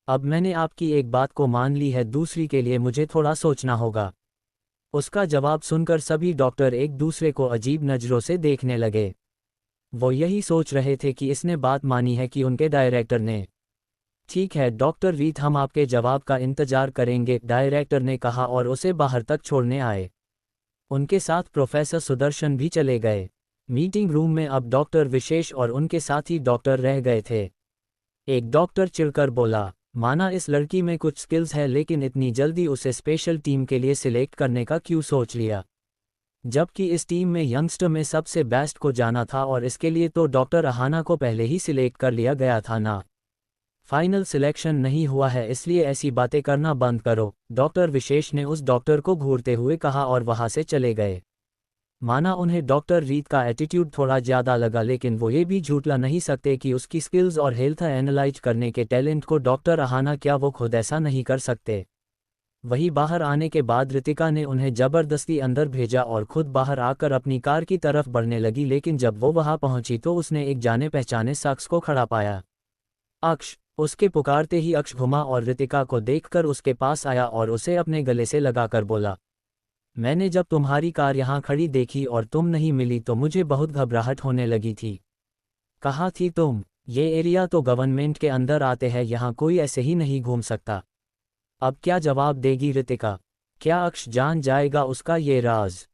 अब मैंने आपकी एक बात को मान ली है, दूसरी के लिए मुझे थोड़ा सोचना होगा। उसका जवाब सुनकर सभी डॉक्टर एक दूसरे को अजीब नज़रों से देखने लगे। वो यही सोच रहे थे कि इसने बात मानी है कि उनके डायरेक्टर ने। ठीक है डॉक्टर रीत, हम आपके जवाब का इंतजार करेंगे, डायरेक्टर ने कहा और उसे बाहर तक छोड़ने आए। उनके साथ प्रोफेसर सुदर्शन भी चले गए। मीटिंग रूम में अब डॉक्टर विशेष और उनके साथी डॉक्टर रह गए थे। एक डॉक्टर चिढ़कर बोला, माना इस लड़की में कुछ स्किल्स है लेकिन इतनी जल्दी उसे स्पेशल टीम के लिए सिलेक्ट करने का क्यों सोच लिया? जबकि इस टीम में यंगस्टर में सबसे बेस्ट को जाना था और इसके लिए तो डॉक्टर अहाना को पहले ही सिलेक्ट कर लिया गया था ना। फाइनल सिलेक्शन नहीं हुआ है इसलिए ऐसी बातें करना बंद करो, डॉक्टर विशेष ने उस डॉक्टर को घूरते हुए कहा और वहां से चले गए। माना उन्हें डॉक्टर रीत का एटीट्यूड थोड़ा ज़्यादा लगा लेकिन वो ये भी झूठला नहीं सकते कि उसकी स्किल्स और हेल्थ एनालाइज करने के टैलेंट को डॉक्टर अहाना क्या वो खुद ऐसा नहीं कर सकते। वही बाहर आने के बाद रितिका ने उन्हें ज़बरदस्ती अंदर भेजा और खुद बाहर आकर अपनी कार की तरफ बढ़ने लगी लेकिन जब वो वहां पहुंची तो उसने एक जाने पहचाने शख्स को खड़ा पाया। अक्ष। उसके पुकारते ही अक्ष घुमा और रितिका को देखकर उसके पास आया और उसे अपने गले से लगाकर बोला, मैंने जब तुम्हारी कार यहाँ खड़ी देखी और तुम नहीं मिली तो मुझे बहुत घबराहट होने लगी थी। कहाँ थी तुम? ये एरिया तो गवर्नमेंट के अंदर आते हैं, यहाँ कोई ऐसे ही नहीं घूम सकता। अब क्या जवाब देगी रितिका? क्या अक्ष जान जाएगा उसका ये राज?